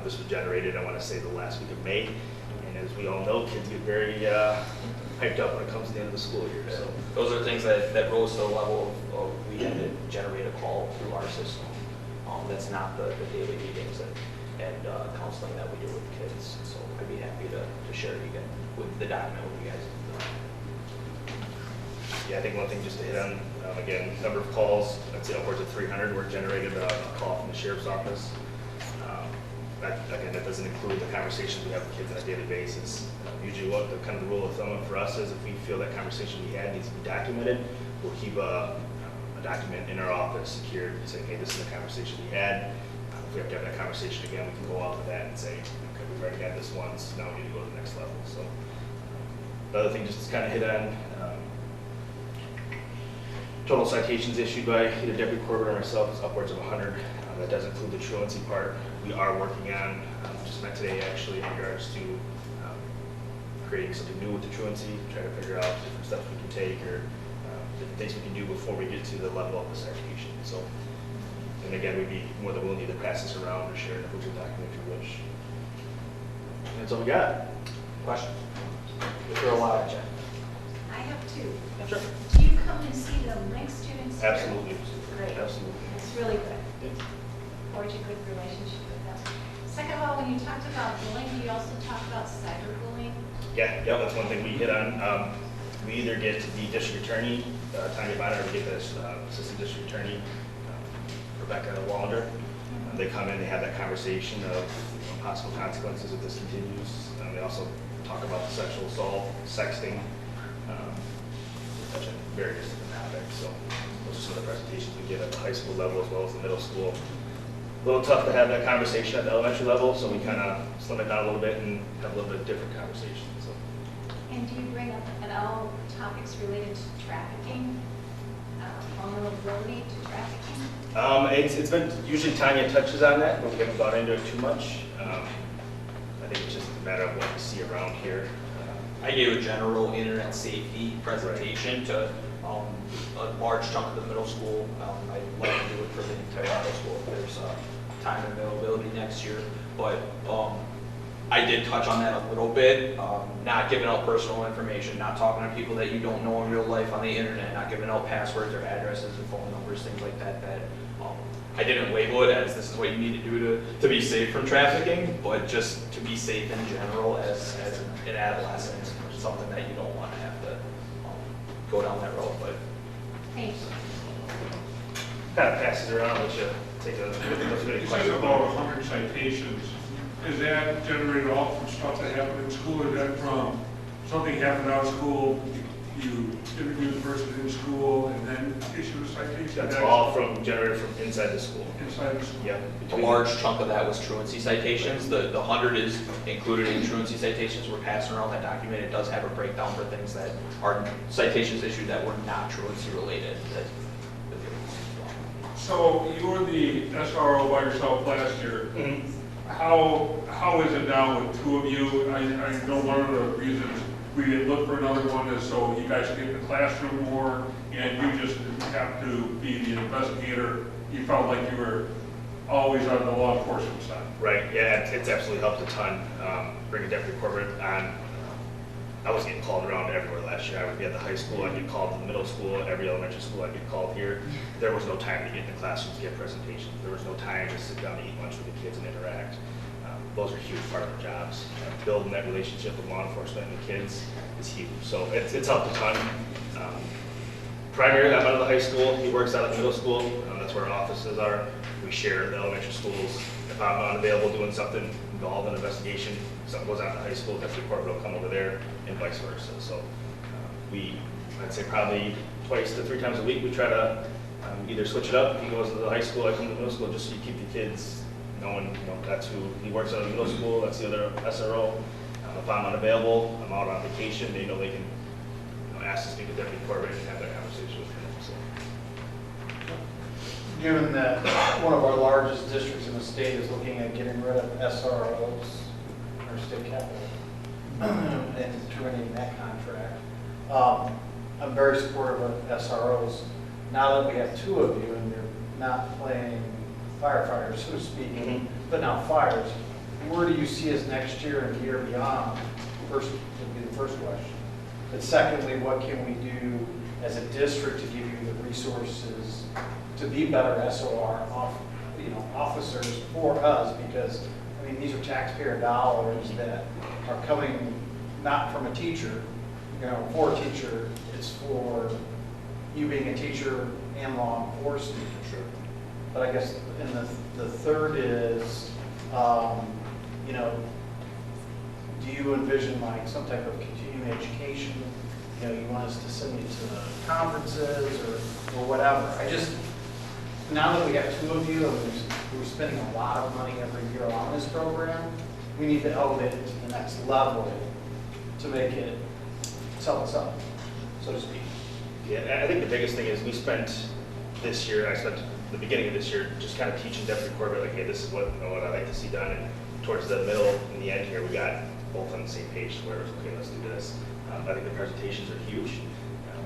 This was generated, I want to say, the last week of May. And as we all know, kids get very hyped up when it comes to the end of the school year. So those are things that rose to the level of we had to generate a call through our system. That's not the daily meetings and counseling that we do with kids. So I'd be happy to share it again with the document with you guys. Yeah, I think one thing just to hit on, again, number of calls, I'd say upwards of 300 were generated a call from the sheriff's office. Again, that doesn't include the conversations we have with kids on a daily basis. Usually what the kind of the rule of thumb for us is if we feel that conversation we had needs to be documented, we'll keep a document in our office secured saying, hey, this is the conversation we had. If we have to have that conversation again, we can go off of that and say, okay, we've already had this once, now we need to go to the next level. So the other thing just to kind of hit on, total citations issued by either Deputy Corbett or myself is upwards of 100. That does include the truancy part. We are working on, just met today actually in regards to creating something new with the truancy, trying to figure out different steps we can take or different things we can do before we get to the level of the citation. So, and again, we'd be more than willing to either pass this around or share it with your document if you wish. And that's all we got. Questions? Throw a lot at you. I have 2. Sure. Do you come and see the Link students here? Absolutely. Great. Absolutely. It's really good. Yeah. Forge a good relationship with them. Second of all, when you talked about bullying, do you also talk about cyberbullying? Yeah, that's one thing we hit on. We either get the district attorney, Tanya Bonner, or we get the assistant district attorney, Rebecca Wallander. They come in, they have that conversation of possible consequences if this continues. They also talk about the sexual assault, sexting, touch on various different topics. So those are some of the presentations we give at the high school level as well as the middle school. A little tough to have that conversation at the elementary level, so we kind of slim it down a little bit and have a little bit different conversation. So. And do you bring up at all topics related to trafficking, vulnerability to trafficking? It's been, usually Tanya touches on that, but we haven't gone into it too much. I think it's just a matter of what we see around here. I gave a general internet safety presentation to a large chunk of the middle school. I'd like to do it for the entire middle school if there's time and availability next year. But I did touch on that a little bit, not giving out personal information, not talking to people that you don't know in real life on the internet, not giving out passwords or addresses and phone numbers, things like that. I didn't label it as this is what you need to do to be safe from trafficking, but just to be safe in general as an adolescent, something that you don't want to have to go down that road. But Thanks. Kind of passes around, let you take a look at those good It says questions. about 100 citations. Is that generated all from stuff that happened in school, or is that from something happened out of school, you interview the person in school and then issue a citation? That's all generated from inside the school. Inside the school? Yep. a large chunk of that was truancy citations. The 100 is included in truancy citations. We're passing around that document. It does have a breakdown for things that are citations issued that were not truancy related. So you were the SRO by yourself last year. How is it now with two of you? I know one of the reasons we didn't look for another one is so you guys get in the classroom more, and you just didn't have to be the investigator. You felt like you were always on the law enforcement side. Right, yeah, it's absolutely helped a ton, bringing Deputy Corbett on. I was getting called around everywhere last year. I would be at the high school, I'd get called to the middle school, every elementary school I'd get called here. There was no time to get in the classrooms to get presentations. There was no time to sit down and eat lunch with the kids and interact. Those are a huge part of their jobs. Building that relationship with law enforcement and the kids is huge. So it's helped a ton. Primarily, I'm out of the high school. He works out of the middle school. That's where our offices are. We share the elementary schools. If I'm unavailable doing something involved in an investigation, something goes on in the high school, Deputy Corbett will come over there, and vice versa. So I'd say probably 2 to 3 times a week, we try to either switch it up. He goes to the high school, I come to the middle school, just so you keep the kids knowing, that's who he works out of the middle school, that's the other SRO. If I'm unavailable, I'm out on vacation, they know they can ask to speak with Deputy Corbett and have that conversation with him. So. Given that one of our largest districts in the state is looking at getting rid of SROs, or state capital, and terminating that contract, I'm very supportive of SROs. Now that we have 2 of you and you're not playing firefighters, so to speak, but now fires, where do you see us next year and the year beyond? First would be the first question. But secondly, what can we do as a district to give you the resources to be better SOR officers for us? Because I mean, these are taxpayer dollars that are coming not from a teacher, for a teacher. It's for you being a teacher and law enforcement. Sure. But I guess, and the third is, do you envision like some type of continuing education? You want us to send you to conferences or whatever. Now that we got 2 of you, and we're spending a lot of money every year on this program, we need to elevate it to the next level to make it sell itself, so to speak. Yeah, I think the biggest thing is I spent the beginning of this year just kind of teaching Deputy Corbett, like, hey, this is what I like to see done. And towards the middle and the end here, we got both on the same page where it was, okay, let's do this. I think the presentations are huge.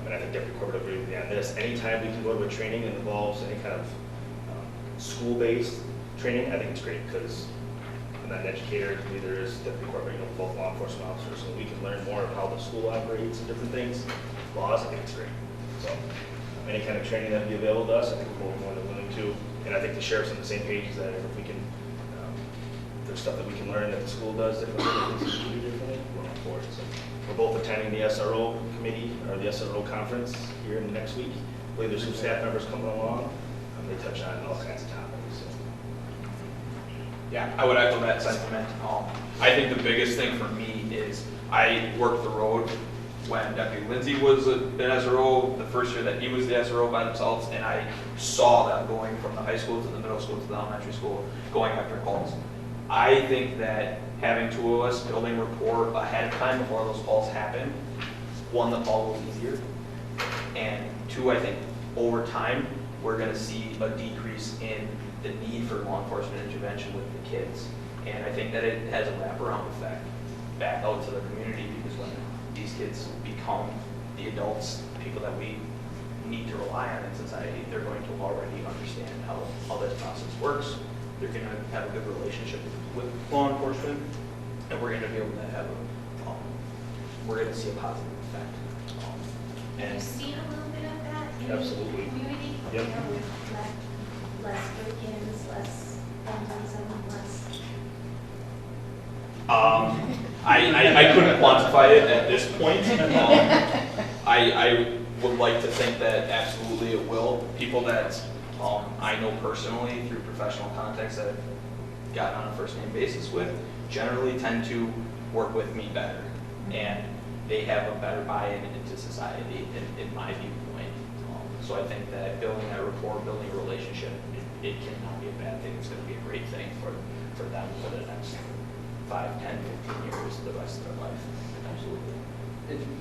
And I think Deputy Corbett agreed with me on this. Anytime we can go to a training that involves any kind of school-based training, I think it's great because I'm not an educator, neither is Deputy Corbett, both law enforcement officers. So we can learn more of how the school operates and different things, laws, I think it's great. So any kind of training that would be available to us, I think we're both more than willing to. And I think the sheriff's on the same page as that. If we can, there's stuff that we can learn that the school does differently, things we can do differently, we're on board. So we're both attending the SRO committee or the SRO conference here in the next week. I believe there's some staff members coming along. They touch on all kinds of topics. So. Yeah, I would echo that sentiment. I think the biggest thing for me is I worked the road when Deputy Lindsay was an SRO, the first year that he was the SRO by themselves, and I saw them going from the high school to the middle school to the elementary school, going after calls. I think that having 2 of us building rapport ahead of time before those calls happen, 1, the call will be easier, and 2, I think over time, we're going to see a decrease increase in the need for law enforcement intervention with the kids. And I think that it has a wraparound effect back out to the community, because when these kids become the adults, people that we need to rely on in society, they're going to already understand how this process works. They're going to have a good relationship with law enforcement, and we're going to be able to have we're going to see a positive effect. Have you seen a little bit of that in Absolutely. the community? Yep. You know, with less break-ins, less vandalism, less... I couldn't quantify it at this point. I would like to think that absolutely it will. People that I know personally through professional contacts that I've gotten on a first name basis with generally tend to work with me better, and they have a better buy-in into society in my viewpoint. So I think that building that rapport, building a relationship, it cannot be a bad thing. It's going to be a great thing for them for the next 5, 10, 15 years, the rest of their life. Absolutely.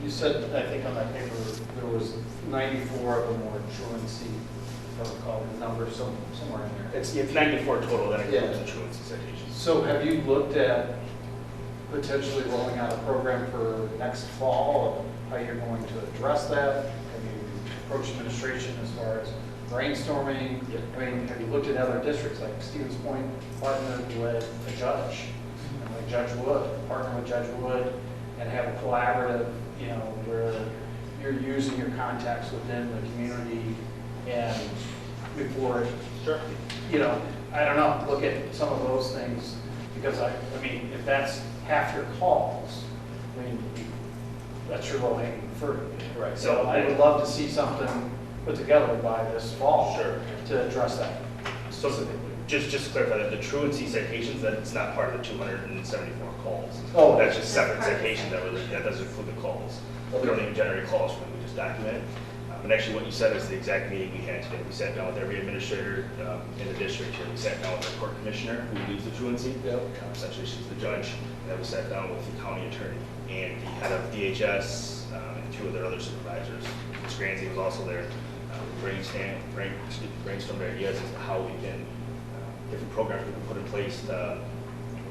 You said, I think on that paper, there was 94 of them were truancy, if I recall the number, somewhere in there. It's 94 total, that includes Yeah. the truancy citations. So have you looked at potentially rolling out a program for next fall of how you're going to address that? Have you approached administration as far as brainstorming? I mean, have you looked at other districts like Stevens Point partnered with a judge, and like Judge Wood, partner with Judge Wood, and have a collaborative, you know, where you're using your contacts within the community and before, you know, I don't know, look at some of those things, because I mean, if that's half your calls, I mean, that's your low hanging fruit. Right. So I would love to see something put together by this fall to address that specifically. Just to clarify that the truancy citations, that it's not part of the 274 calls. Oh. That's just separate citations that doesn't include the calls. We don't even generate calls from them, we just document it. And actually what you said is the exact meeting we had today. We sat down with every administrator in the district here. We sat down with our court commissioner who leads the truancy. Essentially she's the judge. And then we sat down with the county attorney and the head of DHS and 2 of their other supervisors. Ms. Granzi was also there. Brainstormed ideas as to how we can different programs we can put in place to,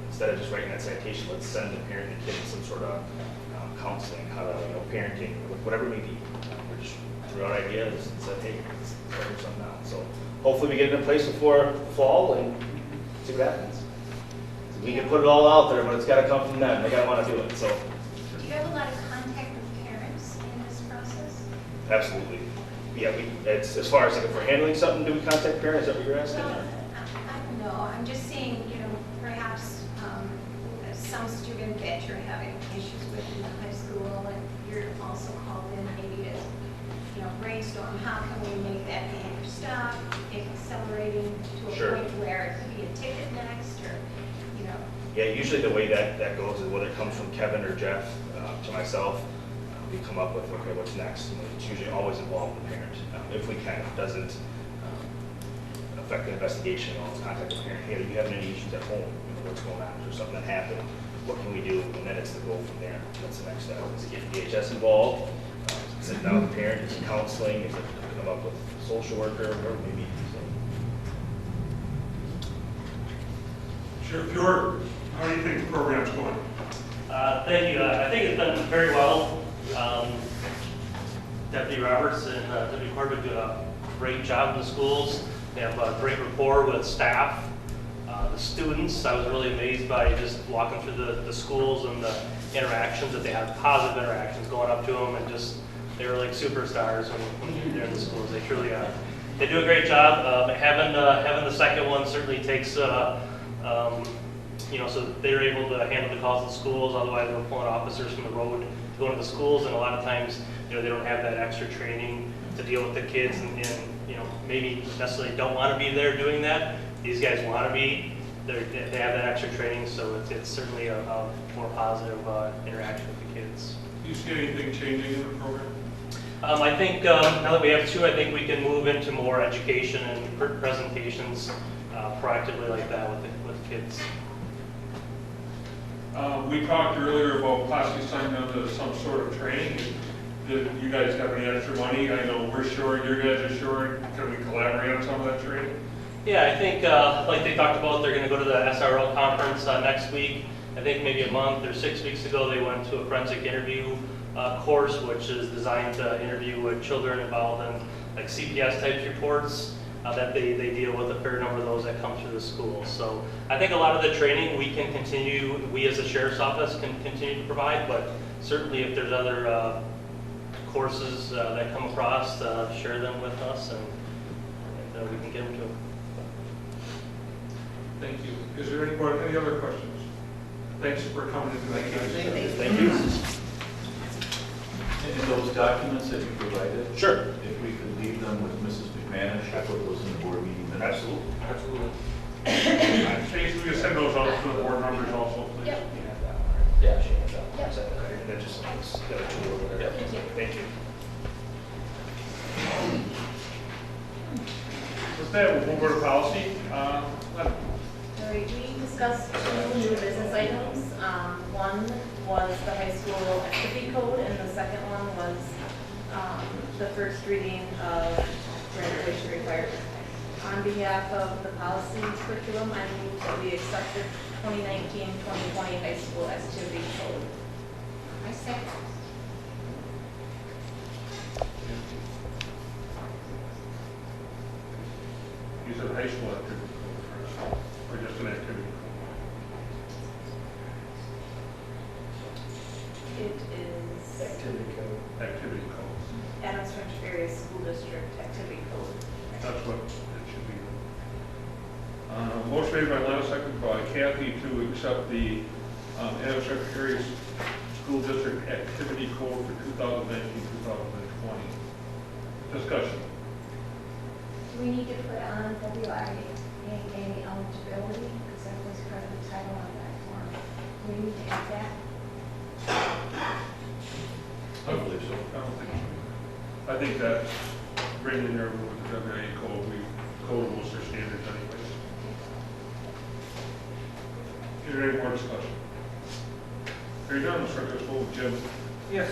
instead of just writing that citation, let's send the parent and the kid some sort of counseling, how to, parenting, whatever it may be. We just threw out ideas and said, hey, let's do something now. So hopefully we get it in place before fall and see what happens. So we can put it all out there, but it's got to come from them. They got to want to do it. So Do you have a lot of contact with parents in this process? absolutely. Yeah, it's as far as like if we're handling something, do we contact parents? Is that what you're asking? Well, I don't know, I'm just saying, perhaps some student that you're having issues with in the high school, and you're also called in maybe to, brainstorm, how can we make that behavior stop, if accelerating to a Sure. point where it could be a ticket next, or, Yeah, usually the way that goes is whether it comes from Kevin or Jeff to myself, we come up with, okay, what's next? And it's usually always involve the parent. If we can, if it doesn't affect the investigation, I'll contact the parent. Hey, do you have any issues at home? What's going on? Is there something that happened? What can we do? And then it's the goal from there. That's the next step. Is to get DHS involved, sit down with the parent, is it counseling, is it come up with a social worker, whatever it may be. Sheriff York, how do you think the program's going? Thank you. I think it's done very well. Deputy Roberts and Deputy Corbett do a great job in the schools. They have a great rapport with staff. The students, I was really amazed by just walking through the schools and the interactions, that they have positive interactions going up to them, and just, they're like superstars when they're in the schools. They truly are. They do a great job. Having the second one certainly takes, so that they're able to handle the calls of the schools. Otherwise, we're pulling officers from the road to go to the schools, and a lot of times, they don't have that extra training to deal with the kids, and maybe necessarily don't want to be there doing that. These guys want to be. They have that extra training, so it's certainly a more positive interaction with the kids. Do you see anything changing in the program? I think now that we have 2, I think we can move into more education and presentations proactively like that with kids. We talked earlier about possibly signing up to some sort of training. Did you guys have any extra money? I know we're short, you guys are short. Can we collaborate on some of that training? Yeah, I think, like they talked about, they're gonna go to the SRO conference next week. I think maybe a month or 6 weeks ago, they went to a forensic interview course, which is designed to interview with children involved in like CPS type reports that they deal with a fair number of those that come through the school. So I think a lot of the training we can continue, we as the Sheriff's Office can continue to provide, but certainly if there's other courses that come across, share them with us and we can get them to them. Thank you. Is there any other questions? Thanks for coming in tonight, guys. Thank you. And those documents that you provided? Sure. If we could leave them with Mrs. McManus, I put those in the board meeting minutes. Absolutely. Stacy, will you send those out to the board members also, please? Yep. Yeah, she has that. Okay, that just needs the other two over there. Thank you. With that, we'll move over to policy. Lennon. All right, we discussed 2 new business items. One was the high school activity code, and the second one was the first reading of graduation requirement. On behalf of the policy curriculum, I move that we accept the 2019-2020 high school activity code. I second. You said high school activity code first, or just an activity code? It is Activity code. Activity code. Adams French Area School District activity code. That's what it should be. Motion made by Lana, seconded by Kathy to accept the Adams Secretary School District Activity Code for 2019-2020. Discussion. Do we need to put on WIAA eligibility, because that was part of the title on that form? Do we need to add that? I believe so. I don't think so. I think that's written in there with the WIA code. Code rules are standards anyways. Is there any more discussion? Hearing none, let's start this vote. Jim? Yes.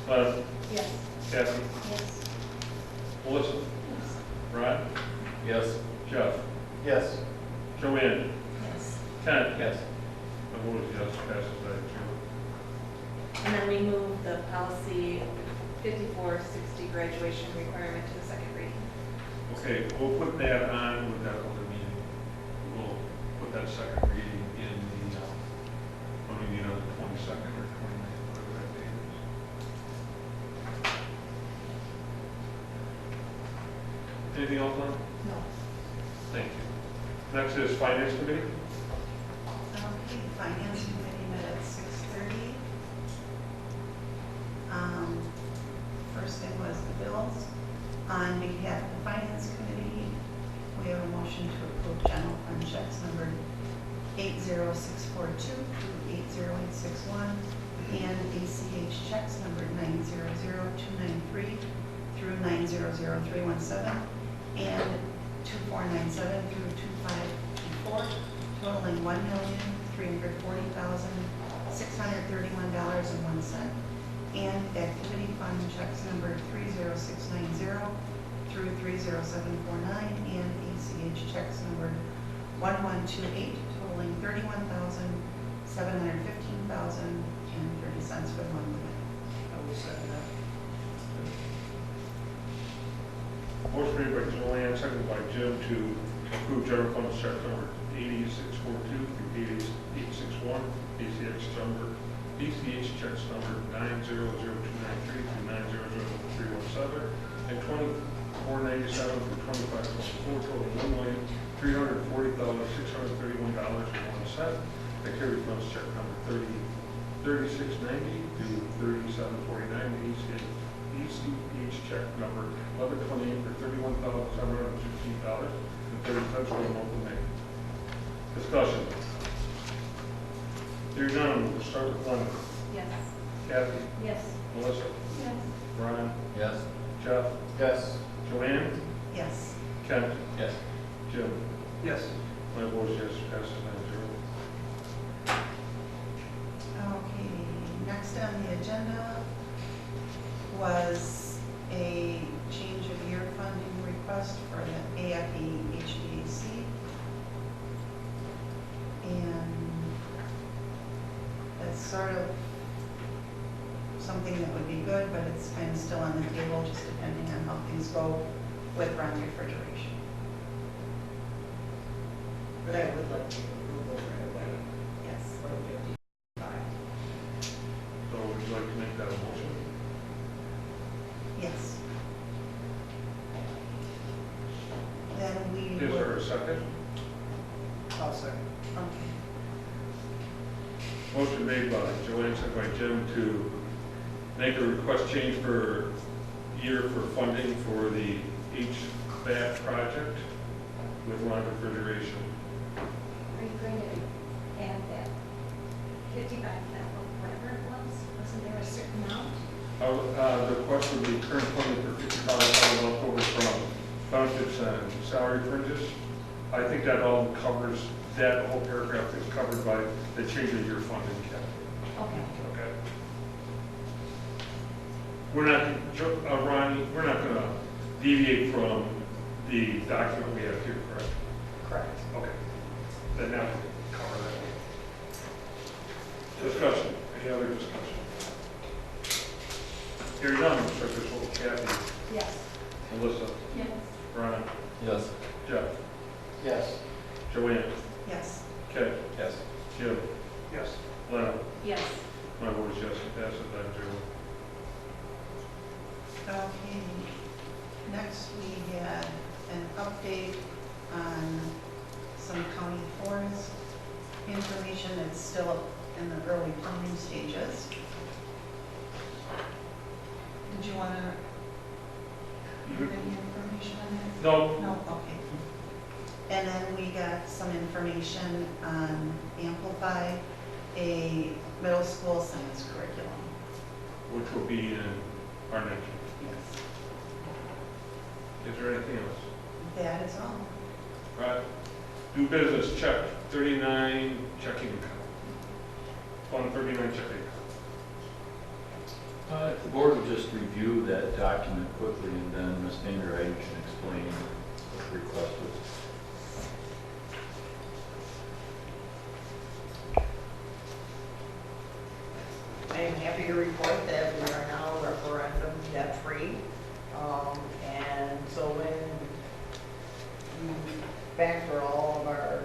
Yes. Kathy? Yes. Melissa? Ron? Yes. Jeff? Yes. Joanne? Yes. Ken? Yes. My vote is yes, passes 9-0. And then we move the policy 5460 graduation requirement to the second reading. Okay, we'll put that on with that other meeting. We'll put that second reading in the, when we meet on the 22nd or 29th, whatever that date is. Anything else on? No. Thank you. Next is Finance Committee. Okay, Finance Committee met at 6:30. First thing was the bills. On behalf of the Finance Committee, we have a motion to approve general fund checks numbered 80642 through 80861, and ACH checks numbered 900293 through 900317, and 2497 through 2524, totaling $1,340,631.01, and activity fund checks number 30690 through 30749, and ACH checks numbered 1128, totaling $31,715.30 for the month of May. I will second that. Motion made by Joanne, seconded by Jim to approve general fund check number 8642 through 8861, ACH checks number 900293 through 900317, and 2497 through 2524, total $1,340,631.01. Activity funds check number 3690 through 3749, ACH check number 1128 for $31,715.30 for the month of May. Discussion. Hearing none, we'll start with Lynn. Yes. Kathy? Yes. Melissa? Yes. Brian? Yes. Jeff? Yes. Joanne? Yes. Ken? Yes. Jim? Yes. My vote is yes, passes 9-0. Okay, next on the agenda was a change of year funding request for the AFE HVAC sort of something that would be good, but it's kind of still on the table, just depending on how things go with run refrigeration. But I would like to approval right away. Yes. For 55. So would you like to make that a motion? Yes. Then we Is would. there a second? I'll second. Okay. Motion made by Joanne, second by Jim to make a request change for year for funding for the HVAC project with line refrigeration. Are you going to add that 55, whatever it was? Wasn't there a certain amount? The request would be current funding for $55,000 left over from benefits and salary fringes. I think that all covers, that whole paragraph is covered by the change in your funding cap. Okay. Okay. We're not, Ronnie, we're not going to deviate from the document we have here, correct? Correct. Okay. Then now we can cover that. Discussion. Any other discussion? Hearing none, we'll start this with Kathy, Yes. Melissa, Yes. Ron, Yes. Jeff, Yes. Joanne, Yes. Ken, Yes. Jim, Yes. Lena. Yes. My vote is yes, it passes 9-0. Okay. Next, we had an update on some county forest information. It's still in the early planning stages. Did you want to give any information on that? No. No, okay. And then we got some information on Amplify, a middle school science curriculum. Which will be in our next. Yes. Is there anything else? That is all. Right. Do business, check 39 checking account. Fund 39 checking account. If the board would just review that document quickly, and then Ms. Ninger, you can explain what the request was. I am happy to report that we are now referendum debt-free. And so when you factor all of our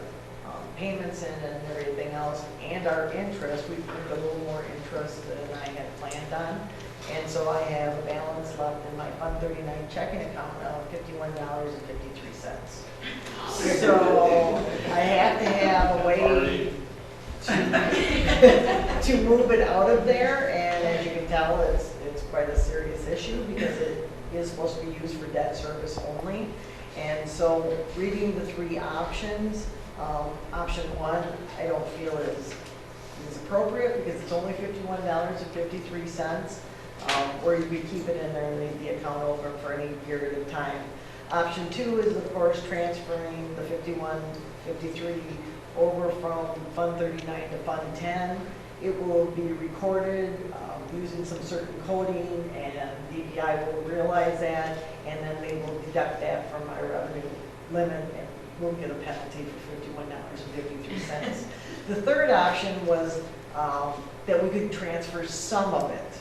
payments in and everything else, and our interest, we've put a little more interest than I had planned on. And so I have a balance left in my Fund 39 checking account of $51.53. So I have to have a way to move it out of there, and as you can tell, it's quite a serious issue because it is supposed to be used for debt service only. And so reading the three options, option one, I don't feel is appropriate because it's only $51.53, where you could keep it in there and leave the account open for any period of time. Option two is, of course, transferring the $51.53 over from Fund 39 to Fund 10. It will be recorded using some certain coding, and DPI will realize that, and then they will deduct that from my revenue limit, and we'll get a penalty for $51.53. The third option was that we could transfer some of it.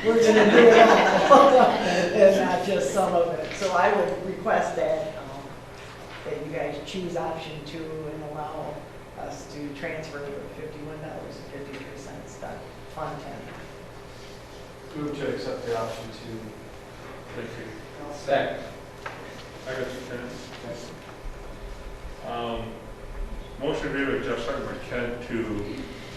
We're going to do it all, and not just some of it. So I would request that you guys choose option two and allow us to transfer the $51.53 to Fund 10. Move to accept the option two. Thank you. Second. I got you, Ken. Motion made by Jeff, second by Ken to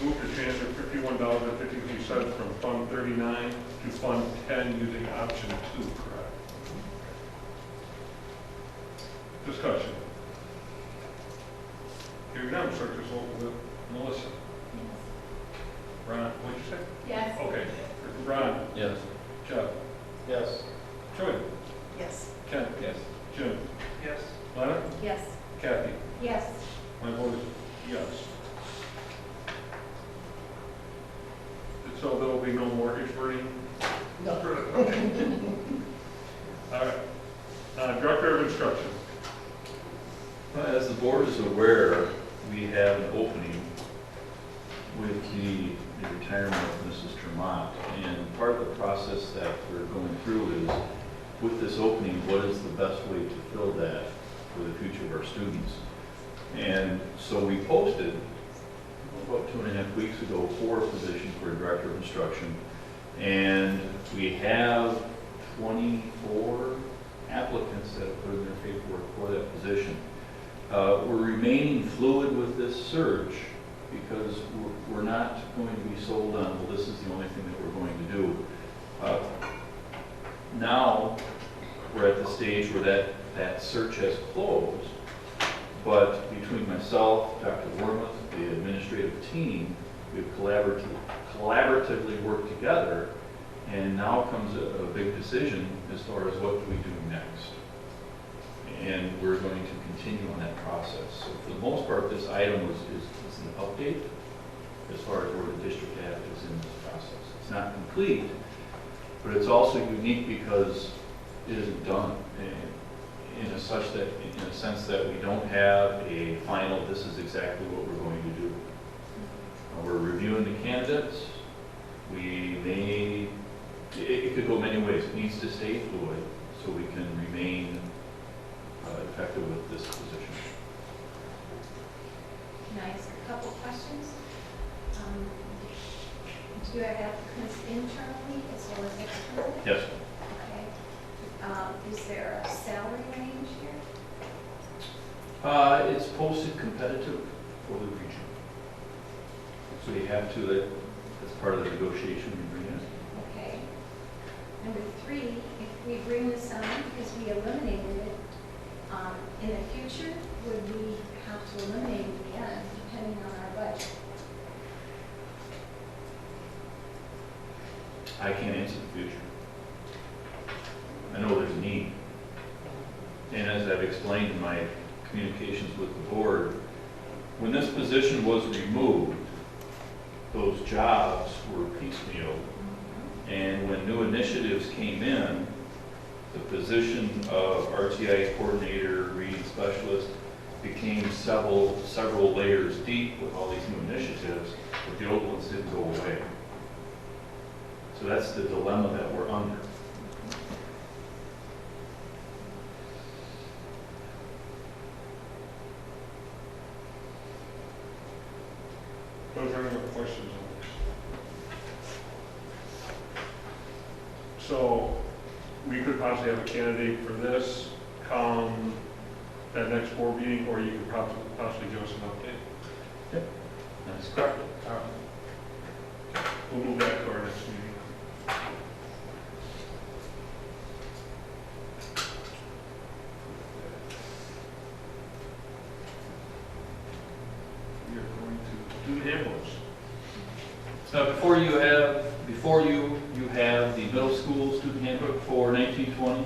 move to transfer $51.53 from Fund 39 to Fund 10 using option 2, correct? Discussion. Hearing none, start this over with Melissa. Ron, what'd you say? Yes. Okay. Ron, Yes. Jeff, Yes. Joy, Yes. Ken, Yes. Jim, Yes. Lena, Yes. Kathy. Yes. My vote is yes. So there will be no mortgage burning? No. Okay. All right. Director of Instruction. As the board is aware, we have an opening with the retirement of Mrs. Tremont. And part of the process that we're going through is, with this opening, what is the best way to fill that for the future of our students? And so we posted about 2.5 weeks ago for a position for a director of instruction. And we have 24 applicants that have put in their paperwork for that position. We're remaining fluid with this search because we're not going to be sold on, well, this is the only thing that we're going to do. Now, we're at the stage where that search has closed, but between myself, Dr. Wormuth, the administrative team, we've collaboratively worked together, and now comes a big decision as far as what do we do next. And we're going to continue on that process. So for the most part, this item is an update as far as where the district is in this process. It's not complete, but it's also unique because it isn't done in a sense that we don't have a final, this is exactly what we're going to do. We're reviewing the candidates. It could go many ways. It needs to stay fluid so we can remain effective with this position. Can I ask a couple questions? Do you have applicants internally as well as externally? Yes. Okay. Is there a salary range here? It's posted competitive for the region. So you have to, that's part of the negotiation we bring in. Okay. Number 3, if we bring this on because we eliminated it, in the future, would we have to eliminate it again depending on our budget? I can't answer the future. I know there's a need. And as I've explained in my communications with the board, when this position was removed, those jobs were piecemeal. And when new initiatives came in, the position of RTI coordinator, reading specialist, became several layers deep with all these new initiatives, but the old ones didn't go away. So that's the dilemma that we're under. Those are any questions on this? So we could possibly have a candidate for this come that next board meeting, or you could possibly give us an update. Yep, that's correct. We'll move that to our next meeting. We are going to student handbooks. Before you have the middle school student handbook for 1920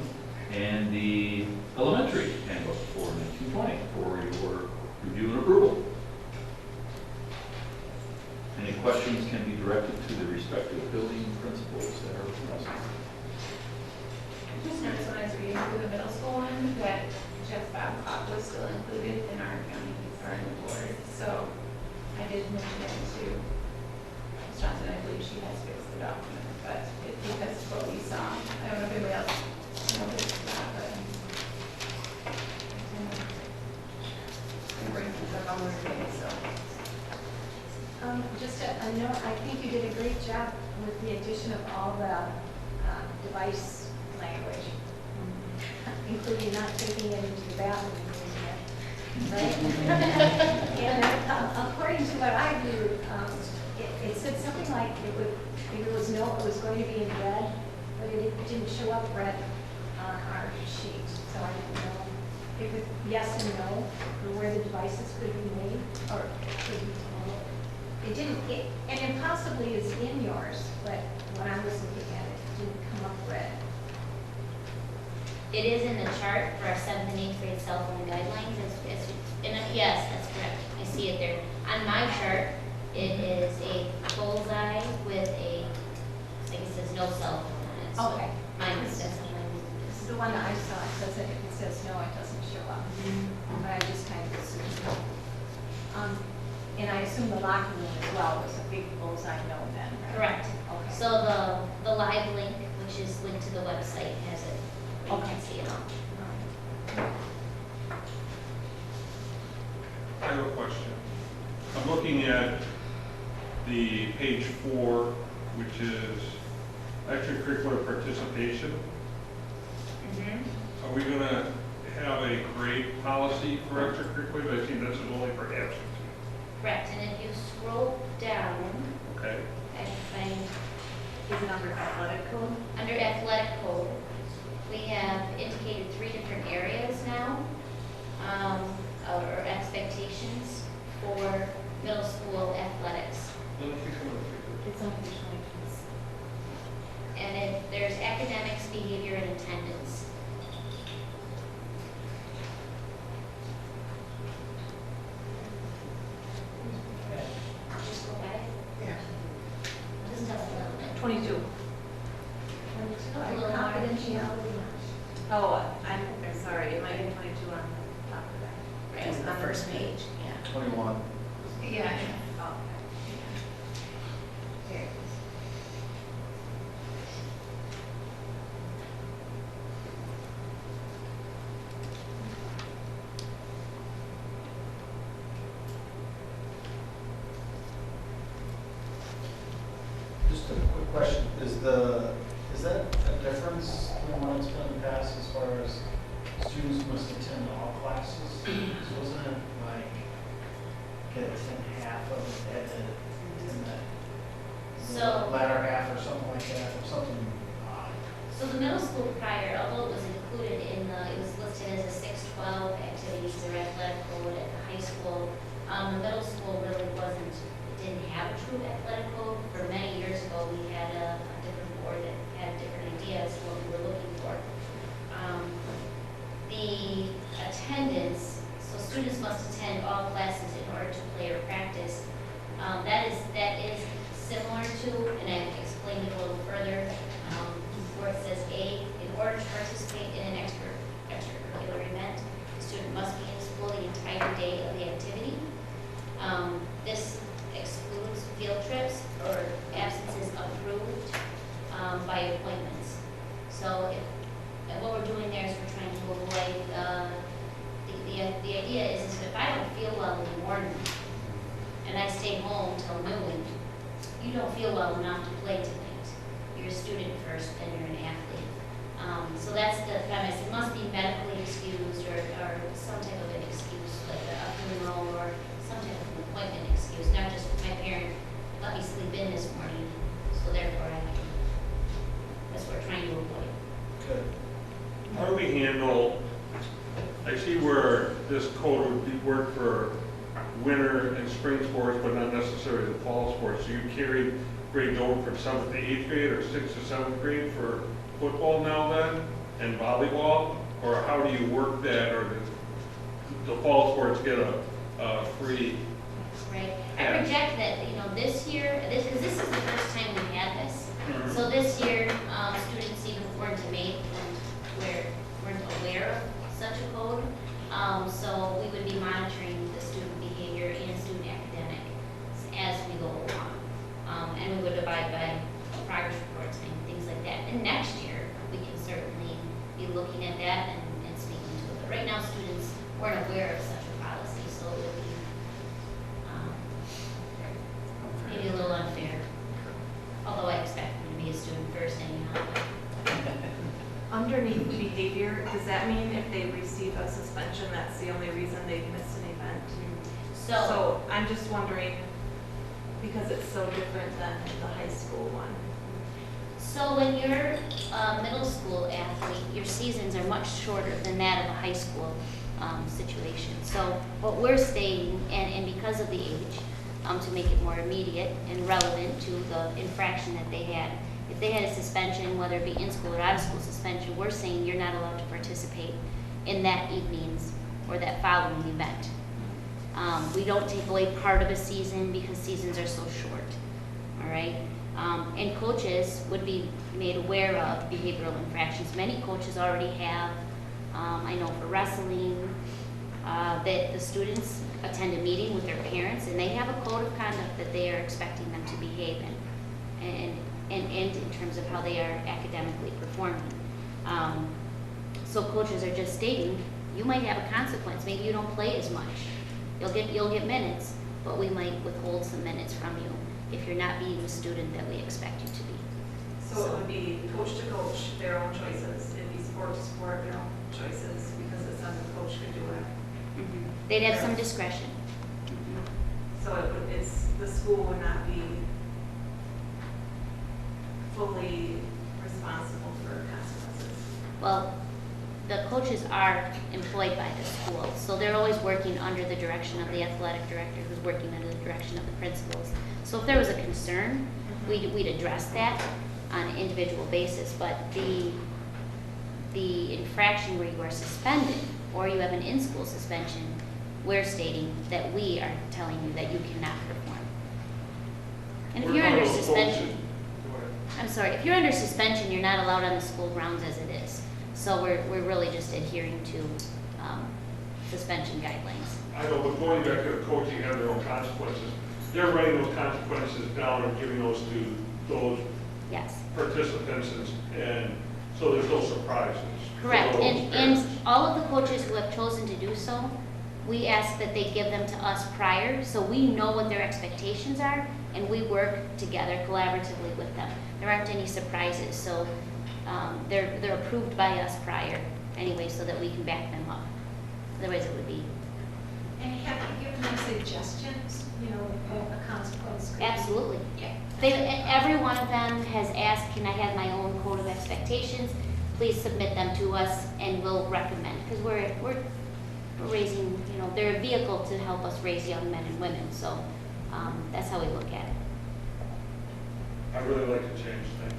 and the elementary handbook for 1920 for your review and approval. Any questions can be directed to the respective building principals that are present. I just noticed when I was reading through the middle school one that Jeff Babcock was still included in our county the board. So I did mention it to Ms. Johnson. I believe she has fixed the document, but it because of what we saw. I don't know if anybody else noticed that, but I bring things up on the day, so. Just a note, I think you did a great job with the addition of all the device language, including not taking it into the bathroom and using it, right? And according to what I viewed, it said something like it was going to be in red, but it didn't show up red on our sheet, so I didn't know if it yes and no, or where the devices could be made, or could be told. It didn't, and it possibly is in yours, but when I was looking at it, it didn't come up red. It is in the chart for our 7th and 8th grade cell phone guidelines. Yes, that's correct. I see it there. On my chart, it is a bullseye with I think it says no cell phone on it. So Okay. mine says something. This is the one that I saw, it says that if it says no, it doesn't show up. But I just kind of assumed. And I assume the locker room as well was a big bullseye no then, right? Correct. Okay. So the live link, which is linked to the website, has it. You can see it all. I have a question. I'm looking at the page 4, which is extracurricular participation. Are we gonna have a grade policy for extracurricular? I see this is only for absentee. Correct, and if you scroll down, Okay. I find Is it under athletic code? under athletic code, we have indicated 3 different areas now, or expectations for middle school athletics. It's on page 19. And there's academics, behavior, and attendance. Just go back. Yeah. Just tell us a little bit. 22. A little more. Oh, I'm sorry, it might be 22 on top of that. Right, on the first page, yeah. 21. Yeah. Oh, okay. Here. Just a quick question, is that a difference from what it's been in the past as far as students must attend all classes? So wasn't it like, get half of it in So- the latter half or something like that, or something odd? So the middle school prior, although it was included in it was listed as a 612 activities or athletic code at the high school, the middle school really wasn't, it didn't have a true athletic code. For many years ago, we had a different board that had different ideas what we were looking for. The attendance, so students must attend all classes in order to play or practice. That is similar to, and I've explained it a little further, where it says A, in order to participate in an extracurricular event, the student must be in school the entire day of the activity. This excludes field trips or absences approved by appointments. So and what we're doing there is we're trying to avoid, the idea is if I don't feel well in the morning and I stay home till noon, you don't feel well enough to play tonight. You're a student first, then you're an athlete. So that's the premise. It must be medically excused or some type of an excuse, like a funeral or some type of an appointment excuse, not just my parent let me sleep in this morning, so therefore I have to. That's what we're trying to avoid. Good. How do we handle, I see where this code would work for winter and spring sports, but not necessarily the fall sports. So you carry grades over from 7th to 8th grade or 6th to 7th grade for football now then, and volleyball? Or how do you work that, or the fall sports get a free? Right. I project that, this year, because this is the first time we've had this. So this year, students even weren't made and weren't aware of such a code. So we would be monitoring the student behavior and student academic as we go along. And we would abide by progress reports and things like that. And next year, we can certainly be looking at that and speaking to it. But right now, students weren't aware of such a policy, so it would be maybe a little unfair. Although I expect them to be a student first anyhow. Underneath behavior, does that mean if they receive a suspension, that's the only reason they've missed an event? So I'm just wondering, because it's so different than the high school one. So when you're a middle school athlete, your seasons are much shorter than that of a high school situation. So what we're stating, and because of the age, to make it more immediate and relevant to the infraction that they had. If they had a suspension, whether it be in-school or out-of-school suspension, we're saying you're not allowed to participate in that evening's or that following event. We don't take away part of a season because seasons are so short, all right? And coaches would be made aware of behavioral infractions. Many coaches already have, I know for wrestling, that the students attend a meeting with their parents, and they have a code of conduct that they are expecting them to behave in, and in terms of how they are academically performing. So coaches are just stating, you might have a consequence. Maybe you don't play as much. You'll get minutes, but we might withhold some minutes from you if you're not being the student that we expect you to be. So it would be coach to coach, their own choices. It'd be sport to sport, their own choices, because it's under the coach could do it. They'd have some discretion. So the school would not be fully responsible for consequences. Well, the coaches are employed by the school, so they're always working under the direction of the athletic director, who's working under the direction of the principals. So if there was a concern, we'd address that on an individual basis, but the infraction where you are suspended, or you have an in-school suspension, we're stating that we are telling you that you cannot perform. And if you're under suspension, I'm sorry, if you're under suspension, you're not allowed on the school grounds as it is. So we're really just adhering to suspension guidelines. I know, but going back to the coaching, have their own consequences. They're writing those consequences down and giving those to those participants, and so there's no surprises. Correct, and all of the coaches who have chosen to do so, we ask that they give them to us prior, so we know what their expectations are, and we work together collaboratively with them. There aren't any surprises, so they're approved by us prior anyway, so that we can back them up. Otherwise, it would be. And have you given them suggestions, what a consequence could be? Absolutely. Yeah. Every one of them has asked, can I have my own code of expectations? Please submit them to us, and we'll recommend, because we're raising, they're a vehicle to help us raise young men and women, so that's how we look at it. I really like to change things.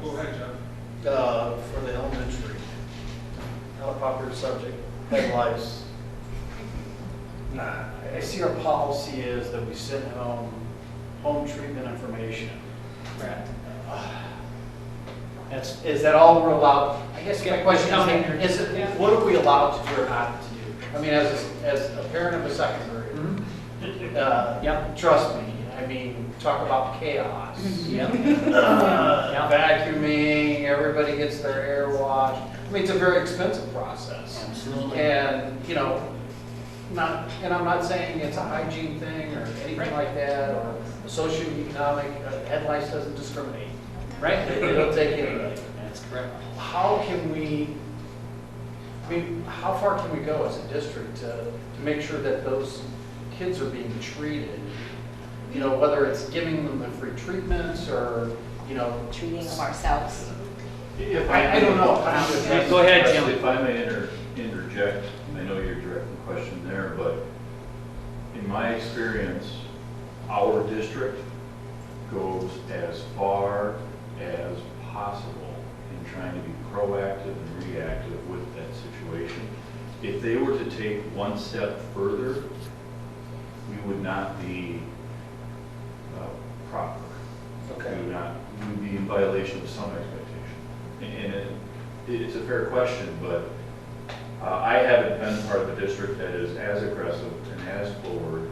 Go ahead, John. For the elementary, not a popular subject, head lice. I see our policy is that we send home treatment information. Is that all we're allowed? I guess my question is what are we allowed to do or not to do? I mean, as a parent of a second grader, trust me, I mean, talk about chaos. Vacuuming, everybody gets their hair washed. I mean, it's a very expensive process. Absolutely. And, I'm not saying it's a hygiene thing or anything like that, or socioeconomic, head lice doesn't discriminate, right? They don't take anything. That's correct. How far can we go as a district to make sure that those kids are being treated? Whether it's giving them the free treatments or, treating them ourselves. I don't know. Go ahead, Jim. If I may interject, I know you're directing the question there, but in my experience, our district goes as far as possible in trying to be proactive and reactive with that situation. If they were to take one step further, we would not be proper. Okay. We would be in violation of some expectation. And it's a fair question, but I haven't been part of a district that is as aggressive and as forward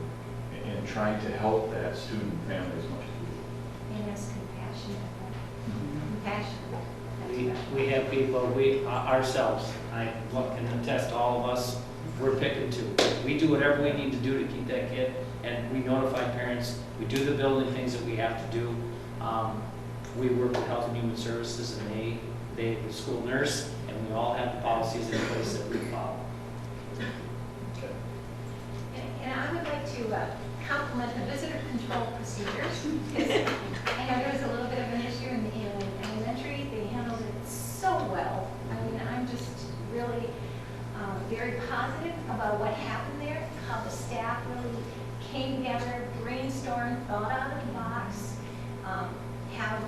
in trying to help that student family as much as we do. And as compassionate. We have people, ourselves, I can attest to all of us, we're picking too. We do whatever we need to do to keep that kid, and we notify parents. We do the building things that we have to do. We work with Health and Human Services, and they the school nurse, and we all have the policies in place that we follow. And I would like to compliment the visitor control procedures, because I know there was a little bit of an issue in elementary. They handled it so well. I mean, I'm just really very positive about what happened there, how the staff really came together, brainstormed, thought out of the box, have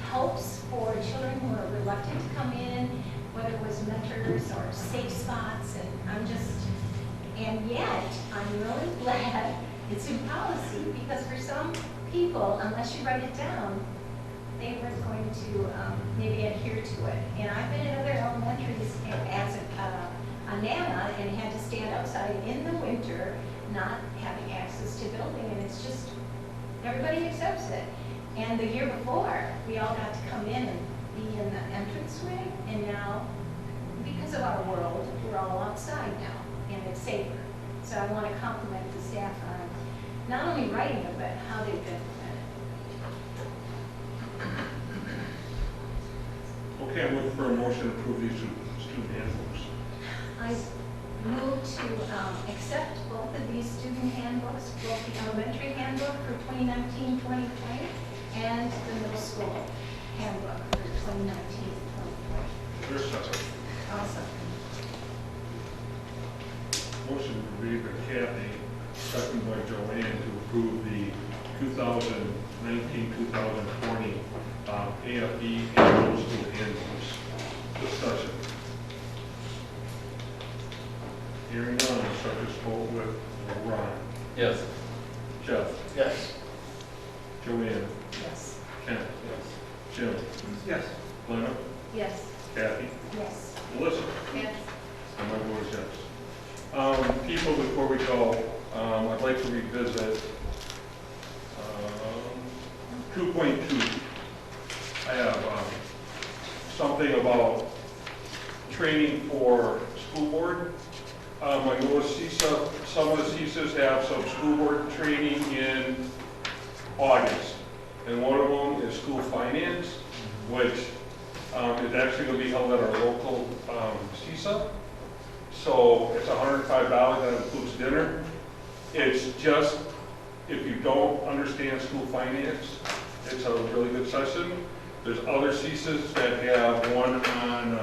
helps for children who are reluctant to come in, whether it was mentors or safe spots, and yet, I'm really glad it's in policy, because for some people, unless you write it down, they weren't going to maybe adhere to it. And I've been in other elementaries as a Nana and had to stand outside in the winter, not having access to building, and it's just, everybody accepts it. And the year before, we all got to come in and be in the entranceway, and now, because of our world, we're all outside now, and it's safer. So I want to compliment the staff on not only writing it, but how they've implemented it. Okay, I'm looking for a motion to approve these student handbooks. I move to accept both of these student handbooks, both the elementary handbook for 2019-2020 and the middle school handbook for 2019-2020. There's second. Awesome. Motion read by Kathy, second by Joanne to approve the 2019-2020 AFE and middle school handbooks. Discussion. Hearing none, I'll start this vote with Ron. Yes. Jeff. Yes. Joanne. Yes. Ken. Yes. Jim. Yes. Glenna. Yes. Kathy. Yes. Melissa. Yes. And my vote is yes. People, before we go, I'd like to revisit 2.2. I have something about training for school board. I noticed CISA, some of the CISAs have some school board training in August. And one of them is school finance, which is actually going to be held at our local CISA. So it's $105, that includes dinner. It's just, if you don't understand school finance, it's a really good session. There's other CISAs that have one on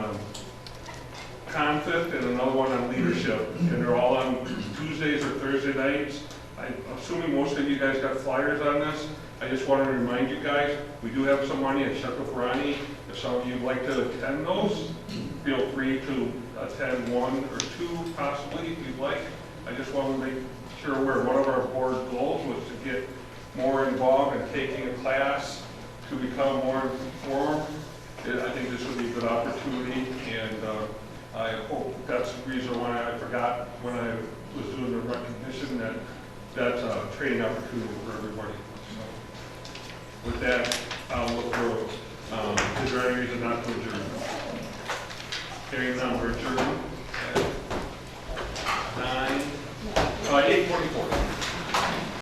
conflict and another one on leadership, and they're all on Tuesdays or Thursday nights. I'm assuming most of you guys got flyers on this. I just want to remind you guys, we do have some money at Shekafrani. If some of you would like to attend those, feel free to attend one or two possibly if you'd like. I just want to make sure one of our board goals was to get more involved in taking a class to become more informed. I think this would be a good opportunity, and I hope that's the reason why I forgot when I was doing the recognition that that's a training opportunity for everybody. So with that, I'll look for, is there any reason not to adjourn? Hearing none, we're adjourned.